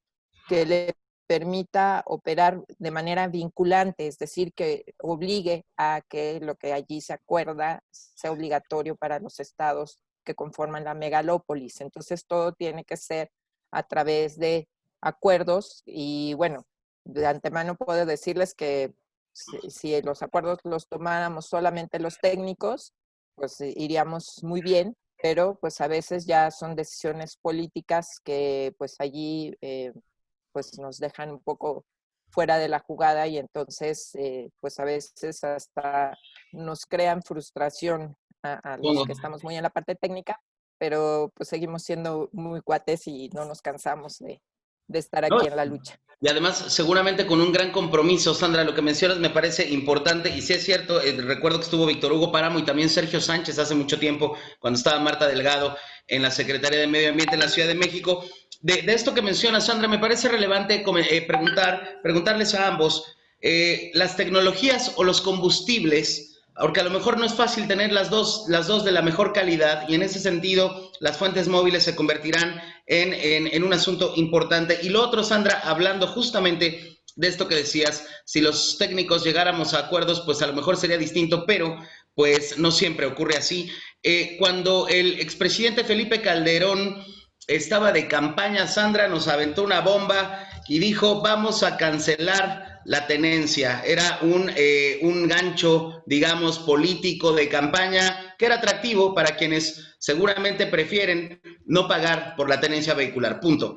que le permita operar de manera vinculante, es decir, que obligue a que lo que allí se acuerda sea obligatorio para los estados que conforman la megalópolis. Entonces todo tiene que ser a través de acuerdos y bueno, de antemano puedo decirles que si los acuerdos los tomáramos solamente los técnicos, pues iríamos muy bien, pero pues a veces ya son decisiones políticas que pues allí pues nos dejan un poco fuera de la jugada y entonces pues a veces hasta nos crean frustración a los que estamos muy en la parte técnica, pero pues seguimos siendo muy cuates y no nos cansamos de estar aquí en la lucha. Y además, seguramente con un gran compromiso, Sandra, lo que mencionas me parece importante, y sí es cierto, recuerdo que estuvo Víctor Hugo Páramo y también Sergio Sánchez hace mucho tiempo, cuando estaba Marta Delgado en la Secretaría de Medio Ambiente en la Ciudad de México. De esto que mencionas, Sandra, me parece relevante preguntarles a ambos, las tecnologías o los combustibles porque a lo mejor no es fácil tener las dos de la mejor calidad, y en ese sentido las fuentes móviles se convertirán en un asunto importante. Y lo otro, Sandra, hablando justamente de esto que decías, si los técnicos llegáramos a acuerdos, pues a lo mejor sería distinto, pero pues no siempre ocurre así. Cuando el expresidente Felipe Calderón estaba de campaña, Sandra nos aventó una bomba y dijo, vamos a cancelar la tenencia. Era un gancho, digamos, político de campaña que era atractivo para quienes seguramente prefieren no pagar por la tenencia vehicular. Punto.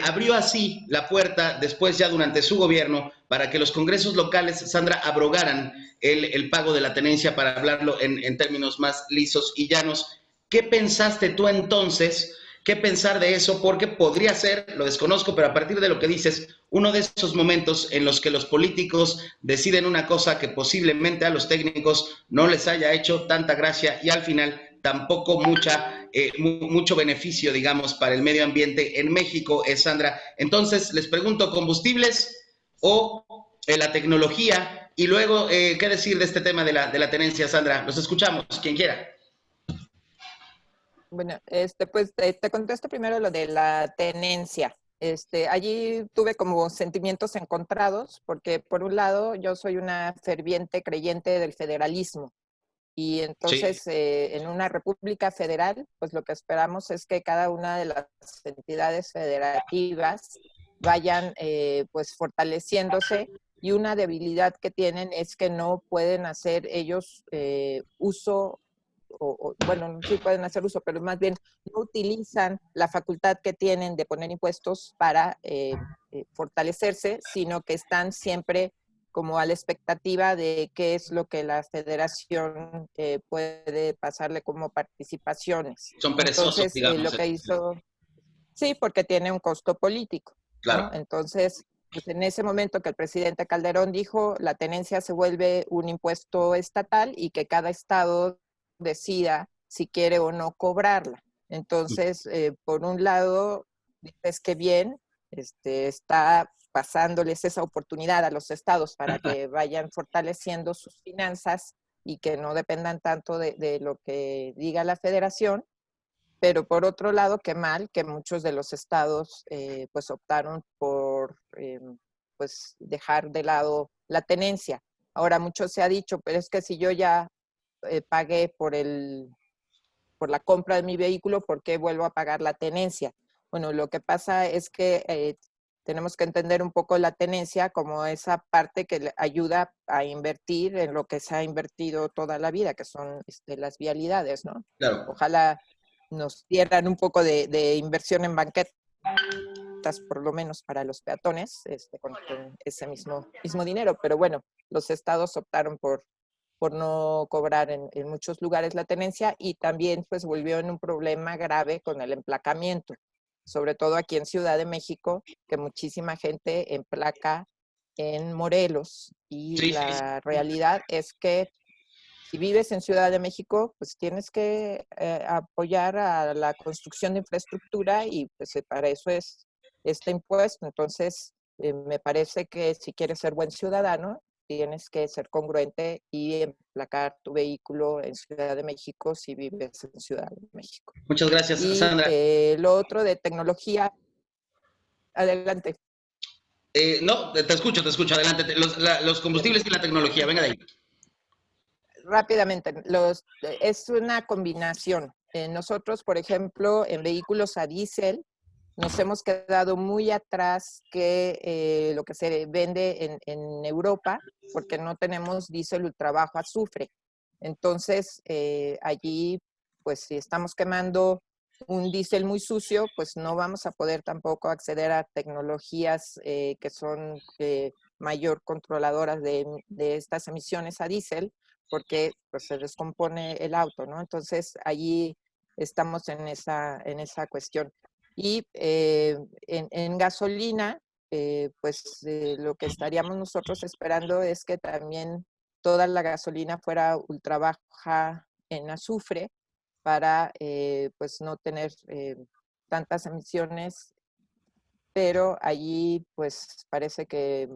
Abrió así la puerta después ya durante su gobierno para que los congresos locales, Sandra, abrogaran el pago de la tenencia, para hablarlo en términos más lisos y llanos. ¿Qué pensaste tú entonces? ¿Qué pensar de eso? Porque podría ser, lo desconozco, pero a partir de lo que dices, uno de esos momentos en los que los políticos deciden una cosa que posiblemente a los técnicos no les haya hecho tanta gracia, y al final tampoco mucho beneficio, digamos, para el medio ambiente en México, Sandra. Entonces, les pregunto, ¿combustibles o la tecnología? Y luego, ¿qué decir de este tema de la tenencia, Sandra? Los escuchamos, quien quiera. Bueno, pues te contesto primero lo de la tenencia. Allí tuve como sentimientos encontrados, porque por un lado yo soy una ferviente creyente del federalismo, y Sí. entonces en una república federal, pues lo que esperamos es que cada una de las entidades federativas vayan pues fortaleciéndose, y una debilidad que tienen es que no pueden hacer ellos uso bueno, sí pueden hacer uso, pero más bien no utilizan la facultad que tienen de poner impuestos para fortalecerse, sino que están siempre como a la expectativa de qué es lo que la federación puede pasarle como participaciones. Son perezosos, Entonces, digamos. lo que hizo, sí, porque tiene un costo político, ¿no? Claro. Entonces, pues en ese momento que el presidente Calderón dijo, la tenencia se vuelve un impuesto estatal y que cada estado decida si quiere o no cobrarla. Entonces, por un lado, dices que bien, está pasándoles esa oportunidad a los estados para que vayan fortaleciendo sus finanzas y que no dependan tanto de lo que diga la federación. Pero por otro lado, qué mal que muchos de los estados pues optaron por pues dejar de lado la tenencia. Ahora, mucho se ha dicho, pero es que si yo ya pagué por la compra de mi vehículo, ¿por qué vuelvo a pagar la tenencia? Bueno, lo que pasa es que tenemos que entender un poco la tenencia como esa parte que le ayuda a invertir en lo que se ha invertido toda la vida, que son las vialidades, ¿no? Claro. Ojalá nos dieran un poco de inversión en banquetas, por lo menos para los peatones, con ese mismo dinero. Pero bueno, los estados optaron por no cobrar en muchos lugares la tenencia, y también pues volvió en un problema grave con el emplacamiento, sobre todo aquí en Ciudad de México, que muchísima gente emplaca en Morelos, y Sí, sí, sí. la realidad es que si vives en Ciudad de México, pues tienes que apoyar a la construcción de infraestructura, y pues para eso es este impuesto. Entonces, me parece que si quieres ser buen ciudadano, tienes que ser congruente y emplacar tu vehículo en Ciudad de México si vives en Ciudad de México. Muchas gracias, Y Sandra. lo otro de tecnología, adelante. No, te escucho, adelante. Los combustibles y la tecnología, venga de ahí. Rápidamente, es una combinación. Nosotros, por ejemplo, en vehículos a diésel, nos hemos quedado muy atrás que lo que se vende en Europa, porque no tenemos diésel ultra bajo azufre. Entonces, allí, pues si estamos quemando un diésel muy sucio, pues no vamos a poder tampoco acceder a tecnologías que son mayor controladoras de estas emisiones a diésel, porque pues, se descompone el auto, ¿no? Entonces, allí estamos en esa cuestión. Y en gasolina, pues lo que estaríamos nosotros esperando es que también toda la gasolina fuera ultra baja en azufre, para pues no tener tantas emisiones, pero allí pues parece que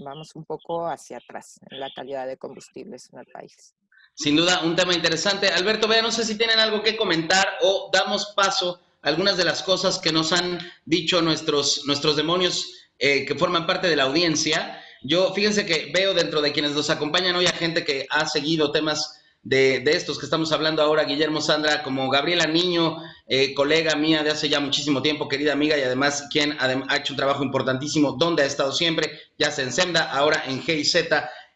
vamos un poco hacia atrás en la calidad de combustibles en el país. Sin duda, un tema interesante. Alberto, vea, no sé si tienen algo que comentar o damos paso a algunas de las cosas que nos han dicho nuestros demonios que forman parte de la audiencia. Yo, fíjense que veo dentro de quienes nos acompañan hoy a gente que ha seguido temas de estos que estamos hablando ahora, Guillermo, Sandra, como Gabriela Niño, colega mía de hace ya muchísimo tiempo, querida amiga, y además quien ha hecho un trabajo importantísimo, donde ha estado siempre, ya sea en Senda, ahora en GIZ.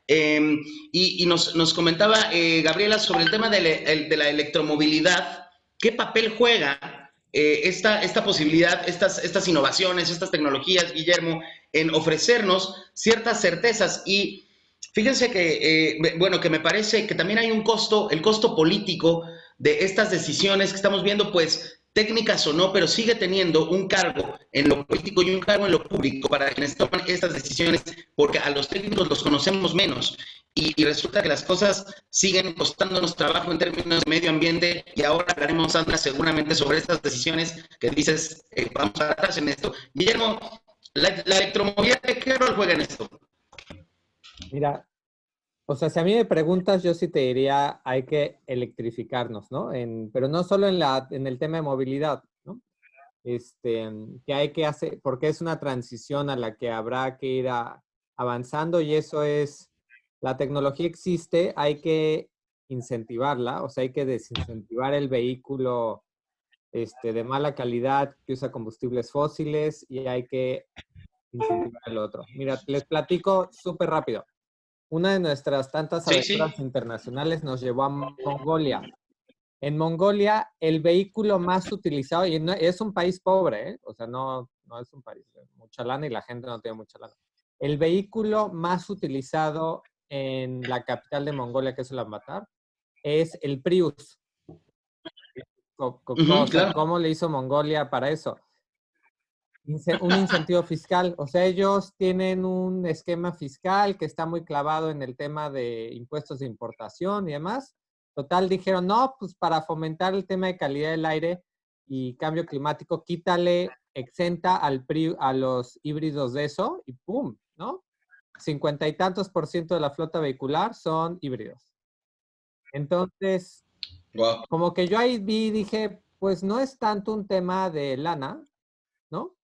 Eh, y nos comentaba Gabriela sobre el tema de la electromovilidad. ¿Qué papel juega esta posibilidad, estas innovaciones, estas tecnologías, Guillermo, en ofrecernos ciertas certezas? Y fíjense que, bueno, que me parece que también hay un costo, el costo político de estas decisiones que estamos viendo, pues técnicas o no, pero sigue teniendo un cargo en lo político y un cargo en lo público para quienes toman estas decisiones, porque a los técnicos los conocemos menos y resulta que las cosas siguen costándonos trabajo en términos de medio ambiente y ahora hablaremos, Sandra, seguramente sobre estas decisiones que dices, vamos a atrás en esto. Guillermo, la electromovilidad, ¿qué rol juega en esto? Mira, o sea, si a mí me preguntas, yo sí te diría, hay que electrificarnos, ¿no? Pero no solo en el tema de movilidad, ¿no? Que hay que hacer, porque es una transición a la que habrá que ir avanzando y eso es, la tecnología existe, hay que incentivarla, o sea, hay que desincentivar el vehículo de mala calidad que usa combustibles fósiles y hay que incentivar el otro. Mira, les platico súper rápido. Una de nuestras tantas aventuras internacionales nos llevó a Mongolia. En Mongolia, el vehículo más utilizado, y es un país pobre, ¿eh? O sea, no es un país de mucha lana y la gente no tiene mucha lana. El vehículo más utilizado en la capital de Mongolia, que es Ulaanbaatar, es el Prius. Claro. ¿Cómo le hizo Mongolia para eso? Un incentivo fiscal. O sea, ellos tienen un esquema fiscal que está muy clavado en el tema de impuestos de importación y demás. Total, dijeron, no, pues para fomentar el tema de calidad del aire y cambio climático, quítale, exenta a los híbridos de eso y ¡pum! ¿No? 50 y tantos % de la flota vehicular son híbridos. Entonces, wow, como que yo ahí dije, pues no es tanto un tema de lana, ¿no?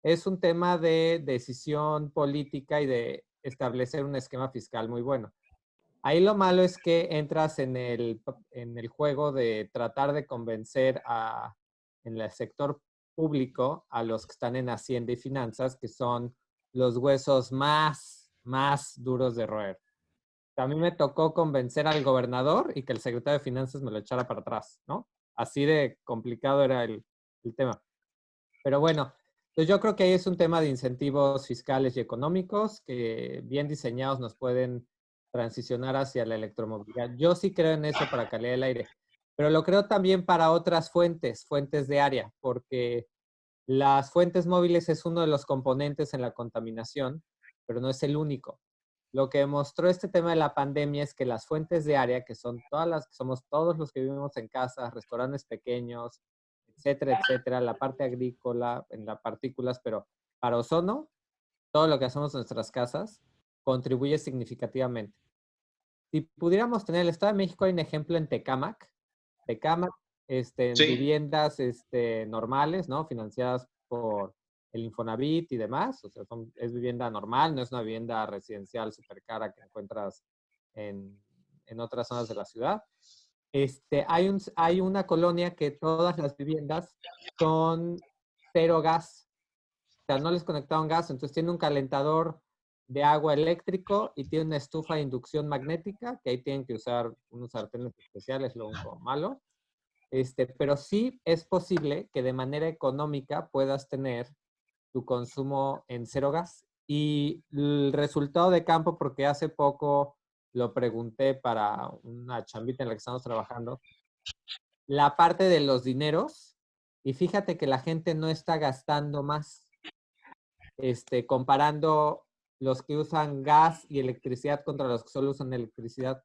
Es un tema de decisión política y de establecer un esquema fiscal muy bueno. Ahí lo malo es que entras en el juego de tratar de convencer en el sector público a los que están en Hacienda y Finanzas, que son los huesos más duros de roer. A mí me tocó convencer al gobernador y que el secretario de Finanzas me lo echara para atrás, ¿no? Así de complicado era el tema. Pero bueno, pues yo creo que ahí es un tema de incentivos fiscales y económicos que bien diseñados nos pueden transicionar hacia la electromovilidad. Yo sí creo en eso para calidad del aire, pero lo creo también para otras fuentes de área, porque las fuentes móviles es uno de los componentes en la contaminación, pero no es el único. Lo que demostró este tema de la pandemia es que las fuentes de área, que son todas las que somos todos los que vivimos en casas, restaurantes pequeños, etcétera, etcétera, la parte agrícola, en las partículas, pero para ozono, todo lo que hacemos en nuestras casas contribuye significativamente. Si pudiéramos tener, el Estado de México hay un ejemplo en Tecámac, en Sí. viviendas normales, ¿no? Financiadas por el Infonavit y demás, o sea, es vivienda normal, no es una vivienda residencial súper cara que encuentras en otras zonas de la ciudad. Hay una colonia que todas las viviendas son cero gas. O sea, no les conectaron gas, entonces tiene un calentador de agua eléctrico y tiene una estufa de inducción magnética, que ahí tienen que usar unos sartenes especiales, lo único malo. Pero sí es posible que de manera económica puedas tener tu consumo en cero gas. Y el resultado de campo, porque hace poco lo pregunté para una chambita en la que estamos trabajando, la parte de los dineros, y fíjate que la gente no está gastando más, comparando los que usan gas y electricidad contra los que solo usan electricidad,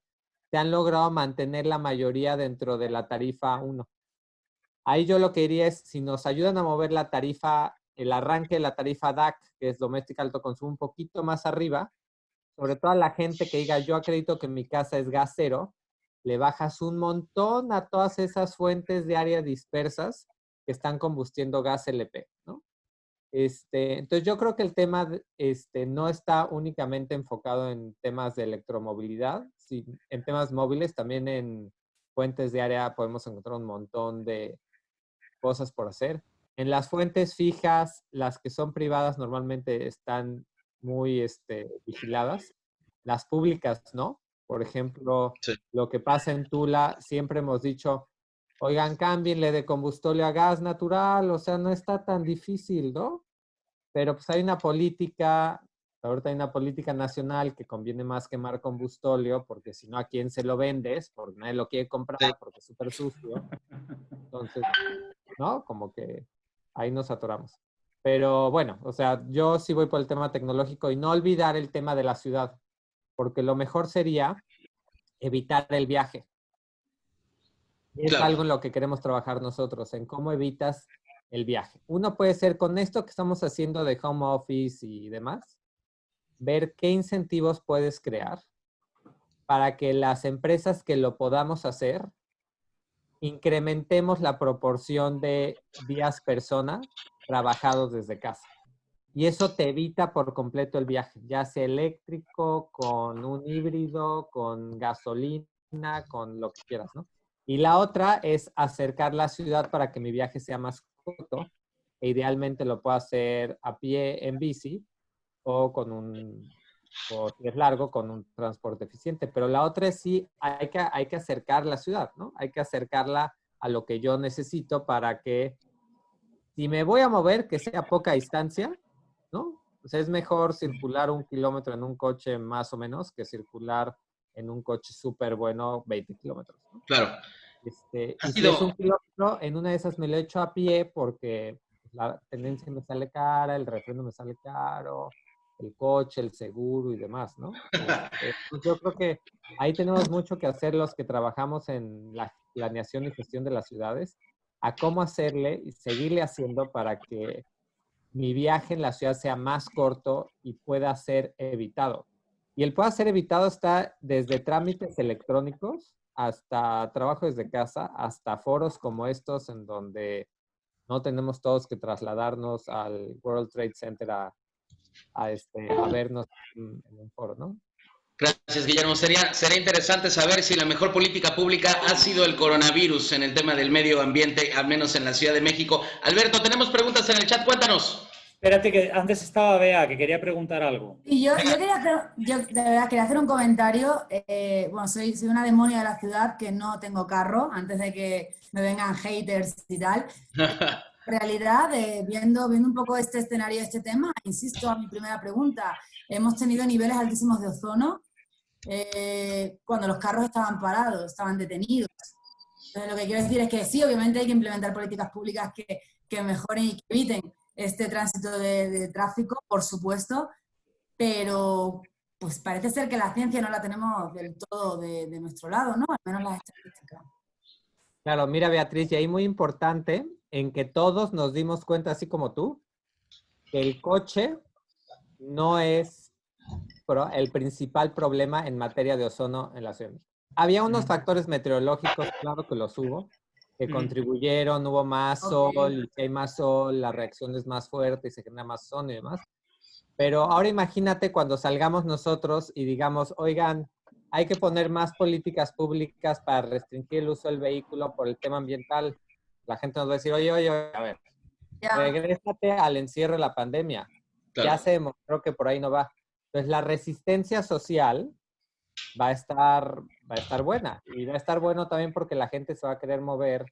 se han logrado mantener la mayoría dentro de la tarifa 1. Ahí yo lo que diría es, si nos ayudan a mover la tarifa, el arranque de la tarifa DAC, que es doméstica alto consumo, un poquito más arriba, sobre todo a la gente que diga, yo acredito que mi casa es gas cero, le bajas un montón a todas esas fuentes de área dispersas que están combustiendo gas LP, ¿no? Entonces yo creo que el tema no está únicamente enfocado en temas de electromovilidad, en temas móviles, también en fuentes de área podemos encontrar un montón de cosas por hacer. En las fuentes fijas, las que son privadas normalmente están muy vigiladas. Las públicas, ¿no? Por ejemplo, Sí. lo que pasa en Tula, siempre hemos dicho, oigan, cámbienle de combustible a gas natural, o sea, no está tan difícil, ¿no? Pero pues hay una política, ahorita hay una política nacional que conviene más quemar combustóleo, porque si no, ¿a quién se lo vendes? Porque nadie lo quiere comprar, Sí. porque es súper sucio. Entonces, ¿no? Como que ahí nos atoramos. Pero bueno, o sea, yo sí voy por el tema tecnológico y no olvidar el tema de la ciudad, porque lo mejor sería evitar el viaje. Es Claro. algo en lo que queremos trabajar nosotros, en cómo evitas el viaje. Uno puede ser con esto que estamos haciendo de home office y demás, ver qué incentivos puedes crear para que las empresas que lo podamos hacer, incrementemos la proporción de días persona trabajados desde casa. Y eso te evita por completo el viaje, ya sea eléctrico, con un híbrido, con gasolina, con lo que quieras, ¿no? Y la otra es acercar la ciudad para que mi viaje sea más corto e idealmente lo pueda hacer a pie en bici o o si es largo, con un transporte eficiente. Pero la otra es sí, hay que acercar la ciudad, ¿no? Hay que acercarla a lo que yo necesito para que, si me voy a mover, que sea poca distancia, ¿no? O sea, es mejor circular 1 kilómetro en un coche más o menos que circular en un coche súper bueno 20 kilómetros, ¿no? Claro. Ha Y si es sido, 1 kilómetro, en una de esas me lo echo a pie porque la tenencia me sale cara, el refrendo me sale caro, el coche, el seguro y demás, ¿no? Pues yo creo que ahí tenemos mucho que hacer los que trabajamos en la planeación y gestión de las ciudades, a cómo hacerle y seguirle haciendo para que mi viaje en la ciudad sea más corto y pueda ser evitado. Y el pueda ser evitado está desde trámites electrónicos hasta trabajo desde casa, hasta foros como estos en donde no tenemos todos que trasladarnos al World Trade Center a vernos en un foro, ¿no? gracias, Guillermo. Sería interesante saber si la mejor política pública ha sido el coronavirus en el tema del medio ambiente, al menos en la Ciudad de México. Alberto, tenemos preguntas en el chat, cuéntanos. Espérate, que antes estaba Bea, que quería preguntar algo. Y yo de verdad quería hacer un comentario. Bueno, soy una demonia de la ciudad que no tengo carro, antes de que me vengan haters y tal. En realidad, viendo un poco este escenario, este tema, insisto a mi primera pregunta, hemos tenido niveles altísimos de ozono cuando los carros estaban parados, estaban detenidos. Entonces, lo que quiero decir es que sí, obviamente hay que implementar políticas públicas que mejoren y que eviten este tránsito de tráfico, por supuesto, pero pues parece ser que la ciencia no la tenemos del todo de nuestro lado, ¿no? Al menos las estadísticas. Claro, mira Beatriz, y ahí muy importante en que todos nos dimos cuenta, así como tú, que el coche no es el principal problema en materia de ozono en la ciudad. Había unos factores meteorológicos, claro que los hubo, que contribuyeron, hubo más sol, y si hay más sol, la reacción es más fuerte y se genera más ozono y demás. Pero ahora imagínate cuando salgamos nosotros y digamos, oigan, hay que poner más políticas públicas para restringir el uso del vehículo por el tema ambiental. La gente nos va a decir, oye, a ver, Ya. regrésate al encierro de la pandemia. Claro. Ya se demostró que por ahí no va. Entonces, la resistencia social va a estar buena. Y va a estar bueno también porque la gente se va a querer mover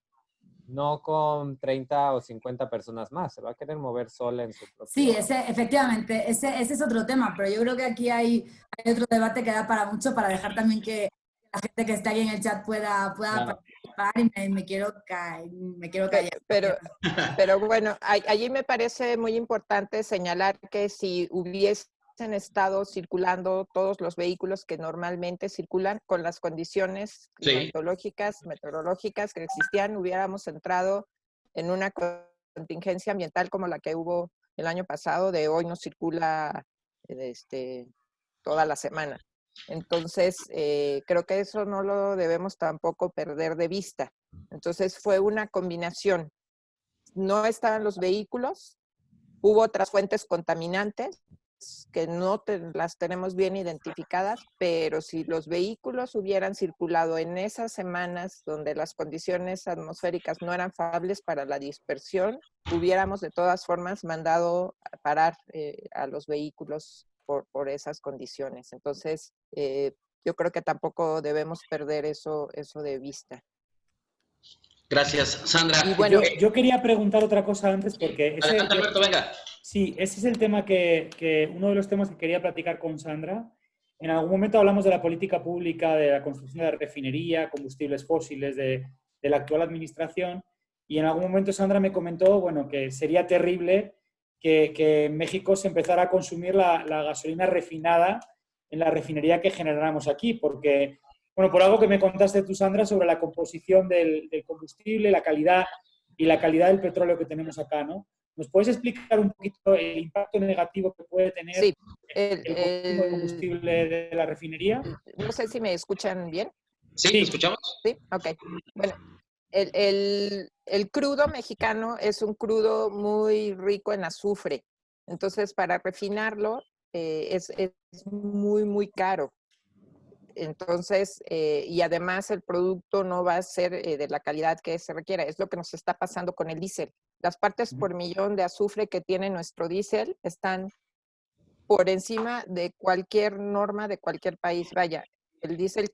no con 30 o 50 personas más, se va a querer mover sola en su propio... Sí, efectivamente, ese es otro tema, pero yo creo que aquí hay otro debate que da para mucho, para dejar también que la gente que está aquí en el chat pueda Claro. participar y me quiero callar. Pero bueno, allí me parece muy importante señalar que si hubiesen estado circulando todos los vehículos que normalmente circulan con las condiciones Sí. meteorológicas que existían, hubiéramos entrado en una contingencia ambiental como la que hubo el año pasado, de hoy no circula toda la semana. Entonces, creo que eso no lo debemos tampoco perder de vista. Entonces, fue una combinación. No estaban los vehículos, hubo otras fuentes contaminantes que no las tenemos bien identificadas, pero si los vehículos hubieran circulado en esas semanas donde las condiciones atmosféricas no eran favorables para la dispersión, hubiéramos de todas formas mandado a parar a los vehículos por esas condiciones. Entonces, yo creo que tampoco debemos perder eso de vista. Gracias, Sandra. Y bueno, yo quería preguntar otra cosa antes porque... Adelante, Alberto, venga. Sí, ese es el tema uno de los temas que quería platicar con Sandra. En algún momento hablamos de la política pública, de la construcción de la refinería, combustibles fósiles de la actual administración, y en algún momento Sandra me comentó, bueno, que sería terrible que en México se empezara a consumir la gasolina refinada en la refinería que generáramos aquí, porque, bueno, por algo que me contaste tú, Sandra, sobre la composición del combustible, la calidad del petróleo que tenemos acá, ¿no? ¿Nos puedes explicar un poquito el impacto negativo que puede tener sí, el consumo de combustible de la refinería? No sé si me escuchan bien. ¿Sí? ¿Te escuchamos? Sí, ok. Bueno, el crudo mexicano es un crudo muy rico en azufre. Entonces, para refinarlo es muy, muy caro. Entonces, y además el producto no va a ser de la calidad que se requiera. Es lo que nos está pasando con el diésel. Las partes por millón de azufre que tiene nuestro diésel están por encima de cualquier norma de cualquier país. Vaya, el diésel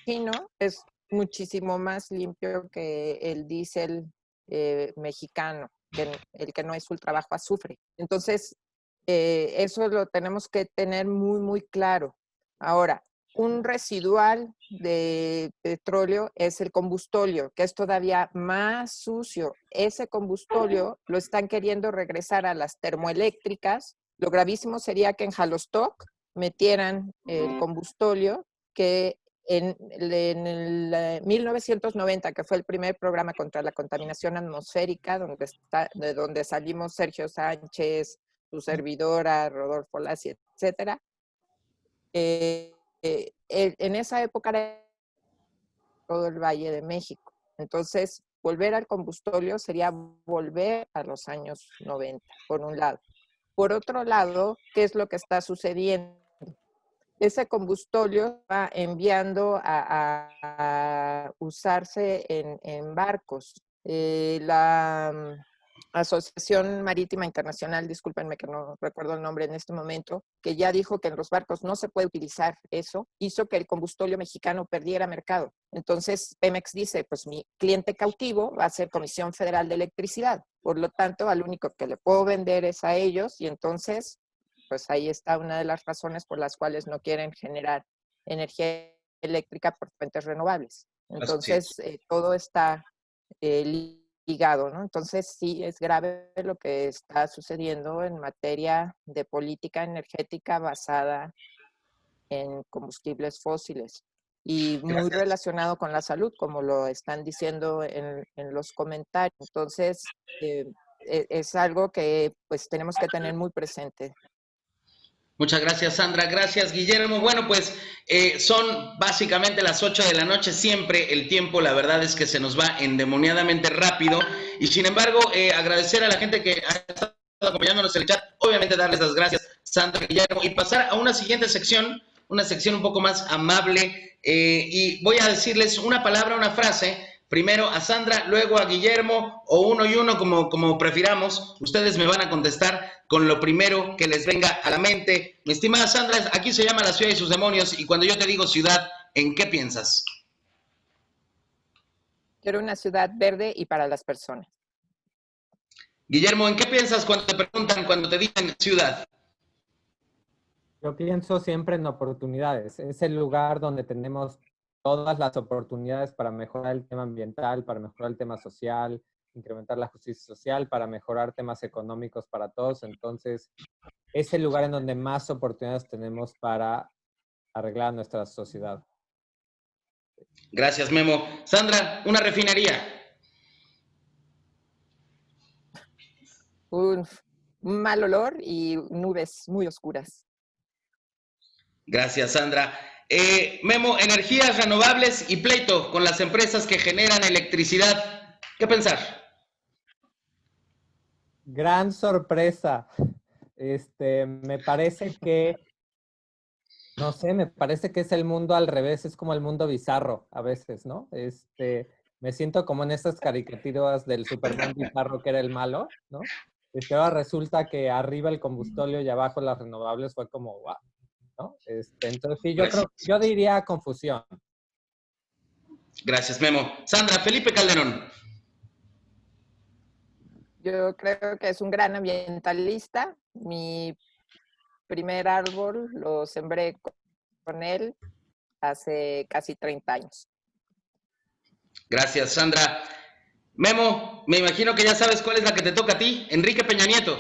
chino es muchísimo más limpio que el diésel mexicano, el que no es ultra bajo azufre. Entonces, eso lo tenemos que tener muy, muy claro. Ahora, un residual de petróleo es el combustóleo, que es todavía más sucio. Ese combustóleo lo están queriendo regresar a las termoeléctricas. Lo gravísimo sería que en Jalostoc metieran el combustóleo, que en el 1990, que fue el primer programa contra la contaminación atmosférica, de donde salimos Sergio Sánchez, su servidora, Rodolfo Lassi, etcétera, en esa época era todo el Valle de México. Entonces, volver al combustóleo sería volver a los años 90, por un lado. Por otro lado, ¿qué es lo que está sucediendo? Ese combustóleo va enviando a usarse en barcos. La Asociación Marítima Internacional, discúlpenme que no recuerdo el nombre en este momento, que ya dijo que en los barcos no se puede utilizar eso, hizo que el combustóleo mexicano perdiera mercado. Entonces, Pemex dice, pues mi cliente cautivo va a ser Comisión Federal de Electricidad. Por lo tanto, al único que le puedo vender es a ellos, y entonces, pues ahí está una de las razones por las cuales no quieren generar energía eléctrica por fuentes renovables. Entonces, todo está ligado, ¿no? Entonces, sí, es grave lo que está sucediendo en materia de política energética basada en combustibles fósiles y muy relacionado con la salud, como lo están diciendo en los comentarios. Entonces, es algo que pues tenemos que tener muy presente. Muchas gracias, Sandra. Gracias, Guillermo. Bueno, pues son básicamente las 8 de la noche. Siempre el tiempo, la verdad es que se nos va endemoniadamente rápido. Y sin embargo, agradecer a la gente que ha estado acompañándonos en el chat. Obviamente darles las gracias, Sandra, Guillermo. Y pasar a una siguiente sección, una sección un poco más amable. Y voy a decirles una palabra, una frase. Primero a Sandra, luego a Guillermo, o uno y uno, como prefiramos. Ustedes me van a contestar con lo primero que les venga a la mente. Mi estimada Sandra, aquí se llama La Ciudad y sus demonios, y cuando yo te digo ciudad, ¿en qué piensas? Quiero una ciudad verde y para las personas. Guillermo, ¿en qué piensas cuando te preguntan, cuando te dicen ciudad? Yo pienso siempre en oportunidades. Es el lugar donde tenemos todas las oportunidades para mejorar el tema ambiental, para mejorar el tema social, incrementar la justicia social, para mejorar temas económicos para todos. Entonces, es el lugar en donde más oportunidades tenemos para arreglar nuestra sociedad. Gracias, Memo. Sandra, una refinería. Un mal olor y nubes muy oscuras. Gracias, Sandra. Memo, energías renovables y pleito con las empresas que generan electricidad. ¿Qué pensar? Gran sorpresa. Me parece que, no sé, me parece que es el mundo al revés, es como el mundo bizarro a veces, ¿no? Me siento como en estas caricaturas del Superman bizarro que era el malo, ¿no? Ahora resulta que arriba el combustóleo y abajo las renovables fue como, wow, ¿no? Entonces sí, yo diría confusión. Gracias, Memo. Sandra, Felipe Calderón. Yo creo que es un gran ambientalista. Mi primer árbol lo sembré con él hace casi 30 años. Gracias, Sandra. Memo, me imagino que ya sabes cuál es la que te toca a ti. Enrique Peña Nieto.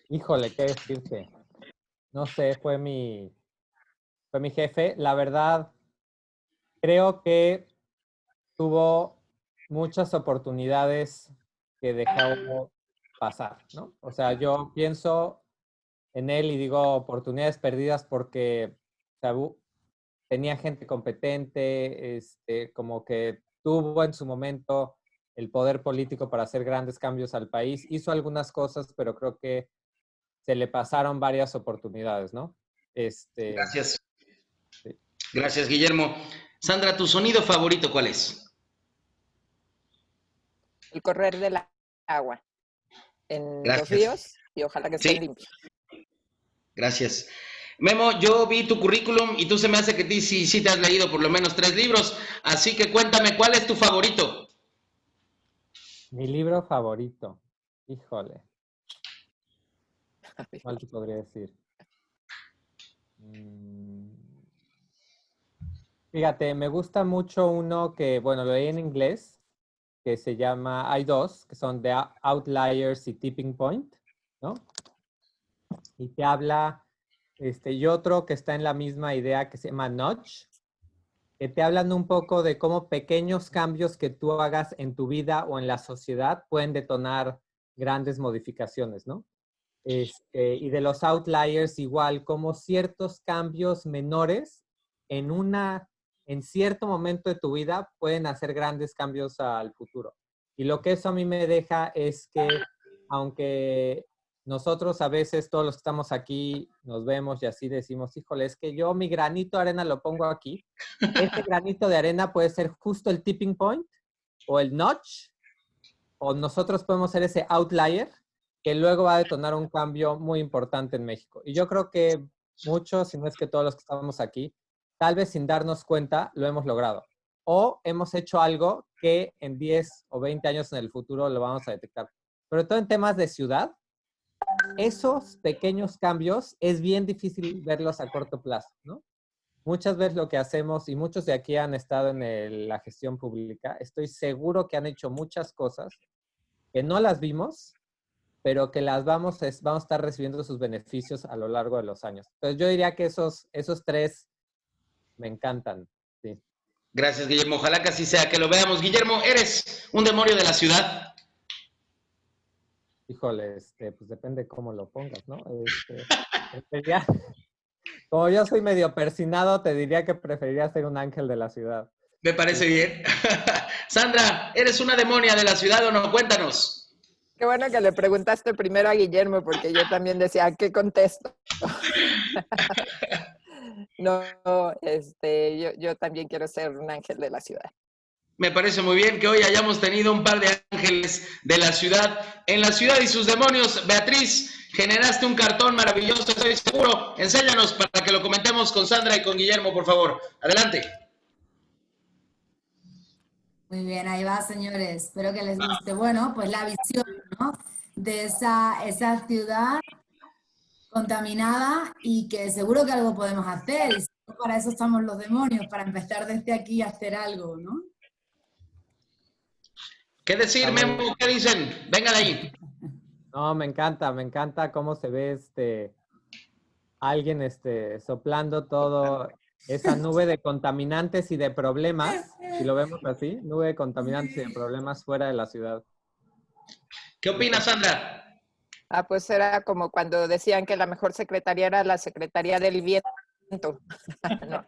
Híjole, ¿qué decirte? No sé, fue mi jefe. La verdad, creo que tuvo muchas oportunidades que dejó pasar, ¿no? O sea, yo pienso en él y digo oportunidades perdidas porque o sea, tenía gente competente, como que tuvo en su momento el poder político para hacer grandes cambios al país. Hizo algunas cosas, pero creo que se le pasaron varias oportunidades, ¿no? Gracias. Sí. Gracias, Guillermo. Sandra, ¿tu sonido favorito cuál es? El correr del agua en los Gracias. ríos y ojalá que estén limpios. Gracias. Memo, yo vi tu currículum y tú se me hace que sí te has leído por lo menos 3 libros, así que cuéntame, ¿cuál es tu favorito? Mi libro favorito. Híjole. ¿Cuál te podría decir? Fíjate, me gusta mucho uno que, bueno, lo leí en inglés, que se llama, hay dos, que son The Outliers y Tipping Point, ¿no? Y te habla, y otro que está en la misma idea que se llama Nudge, que te hablan un poco de cómo pequeños cambios que tú hagas en tu vida o en la sociedad pueden detonar grandes modificaciones, ¿no? Y de los outliers igual, como ciertos cambios menores en cierto momento de tu vida pueden hacer grandes cambios al futuro. Y lo que eso a mí me deja es que aunque nosotros a veces, todos los que estamos aquí, nos vemos y así decimos, híjole, es que yo mi granito de arena lo pongo aquí. Este granito de arena puede ser justo el tipping point o el notch, o nosotros podemos ser ese outlier que luego va a detonar un cambio muy importante en México. Y yo creo que muchos, si no es que todos los que estamos aquí, tal vez sin darnos cuenta, lo hemos logrado. O hemos hecho algo que en 10 o 20 años en el futuro lo vamos a detectar. Sobre todo en temas de ciudad, esos pequeños cambios es bien difícil verlos a corto plazo, ¿no? Muchas veces lo que hacemos, y muchos de aquí han estado en la gestión pública, estoy seguro que han hecho muchas cosas que no las vimos, pero que las vamos a estar recibiendo sus beneficios a lo largo de los años. Entonces yo diría que esos tres me encantan. Sí. Gracias, Guillermo. Ojalá que así sea, que lo veamos. Guillermo, ¿eres un demonio de la ciudad? Híjole, pues depende cómo lo pongas, ¿no? Como yo soy medio persinado, te diría que preferiría ser un ángel de la ciudad. Me parece bien. Sandra, ¿eres una demonia de la ciudad o no? Cuéntanos. Qué bueno que le preguntaste primero a Guillermo, porque yo también decía, ¿qué contesto? No, yo también quiero ser un ángel de la ciudad. Me parece muy bien que hoy hayamos tenido un par de ángeles de la ciudad. En la ciudad y sus demonios, Beatriz, generaste un cartón maravilloso, estoy seguro. Enséñanos para que lo comentemos con Sandra y con Guillermo, por favor. Adelante. Muy bien, ahí va, señores. Espero que les guste. Bueno, pues la visión, ¿no? De esa ciudad contaminada y que seguro que algo podemos hacer. Y para eso estamos los demonios, para empezar desde aquí a hacer algo, ¿no? ¿Qué decir, Memo? ¿Qué dicen? Venga de ahí. No, me encanta cómo se ve alguien soplando todo esa nube de contaminantes y de problemas, si lo vemos así, nube de contaminantes y de problemas fuera de la ciudad. ¿Qué opinas, Sandra? Ah, pues era como cuando decían que la mejor secretaría era la Secretaría del Viento. No,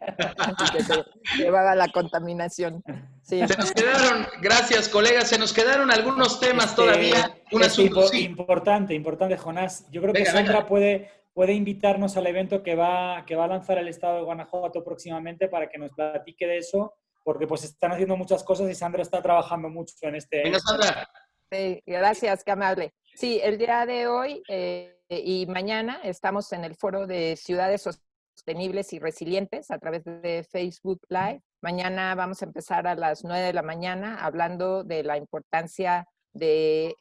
que se llevaba la contaminación. Sí. Se nos quedaron, gracias colegas, se nos quedaron algunos temas todavía. Un asunto, sí. Importante, Jonás. Yo creo que Venga, Sandra venga. puede invitarnos al evento que va a lanzar el Estado de Guanajuato próximamente para que nos platique de eso, porque pues están haciendo muchas cosas y Sandra está trabajando mucho en Venga, Sandra. Sí, gracias, qué amable. Sí, el día de hoy y mañana estamos en el foro de ciudades sostenibles y resilientes a través de Facebook Live. Mañana vamos a empezar a las 9 de la mañana hablando de la importancia de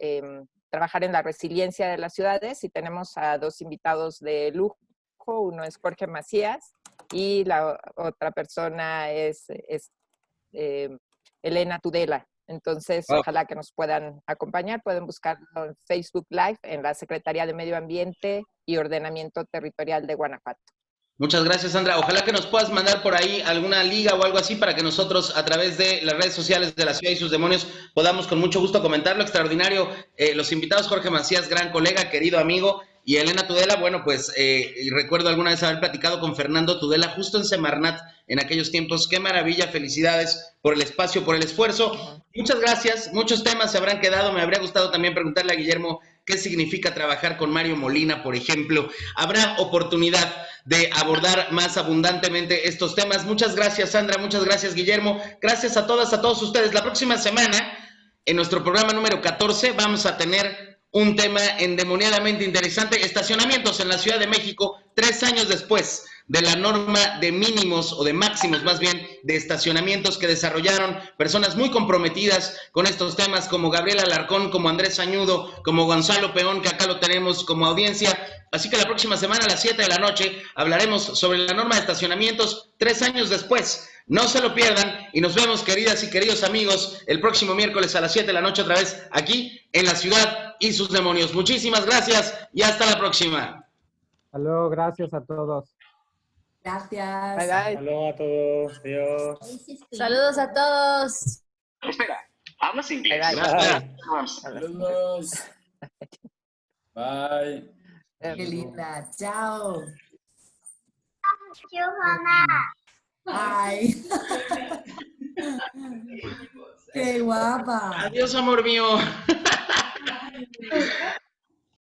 trabajar en la resiliencia de las ciudades y tenemos a 2 invitados de lujo. Uno es Jorge Macías y la otra persona es Elena Tudela. Entonces, ojalá que nos puedan acompañar. Pueden buscarlo en Facebook Live en la Secretaría de Medio Ambiente y Ordenamiento Territorial de Guanajuato. Muchas gracias, Sandra. Ojalá que nos puedas mandar por ahí alguna liga o algo así para que nosotros, a través de las redes sociales de La Ciudad y sus Demonios, podamos con mucho gusto comentarlo. Extraordinario. Los invitados, Jorge Macías, gran colega, querido amigo, y Elena Tudela, bueno, pues recuerdo alguna vez haber platicado con Fernando Tudela justo en Semarnat en aquellos tiempos. Qué maravilla, felicidades por el espacio, por el esfuerzo. Muchas gracias. Muchos temas se habrán quedado. Me habría gustado también preguntarle a Guillermo qué significa trabajar con Mario Molina, por ejemplo. Habrá oportunidad de abordar más abundantemente estos temas. Muchas gracias, Sandra. Muchas gracias, Guillermo. Gracias a todas, a todos ustedes. La próxima semana, en nuestro programa número 14, vamos a tener un tema endemoniadamente interesante, estacionamientos en la Ciudad de México, 3 años después de la norma de mínimos o de máximos más bien de estacionamientos que desarrollaron personas muy comprometidas con estos temas como Gabriela Alarcón, como Andrés Sañudo, como Gonzalo Peón, que acá lo tenemos como audiencia. Así que la próxima semana a las 7 de la noche hablaremos sobre la norma de estacionamientos 3 años después. No se lo pierdan y nos vemos, queridas y queridos amigos, el próximo miércoles a las 7 de la noche otra vez aquí en La Ciudad y sus Demonios. Muchísimas gracias y hasta la próxima. Hasta luego, gracias a todos. Gracias. Bye, bye. Hasta luego a todos. Adiós. Saludos a todos. Espera, ¿hablas inglés? Bye, bye. Gracias. Saludos. Bye. Qué linda. Chao. Johanna. Ay. Qué guapa. Adiós, amor mío.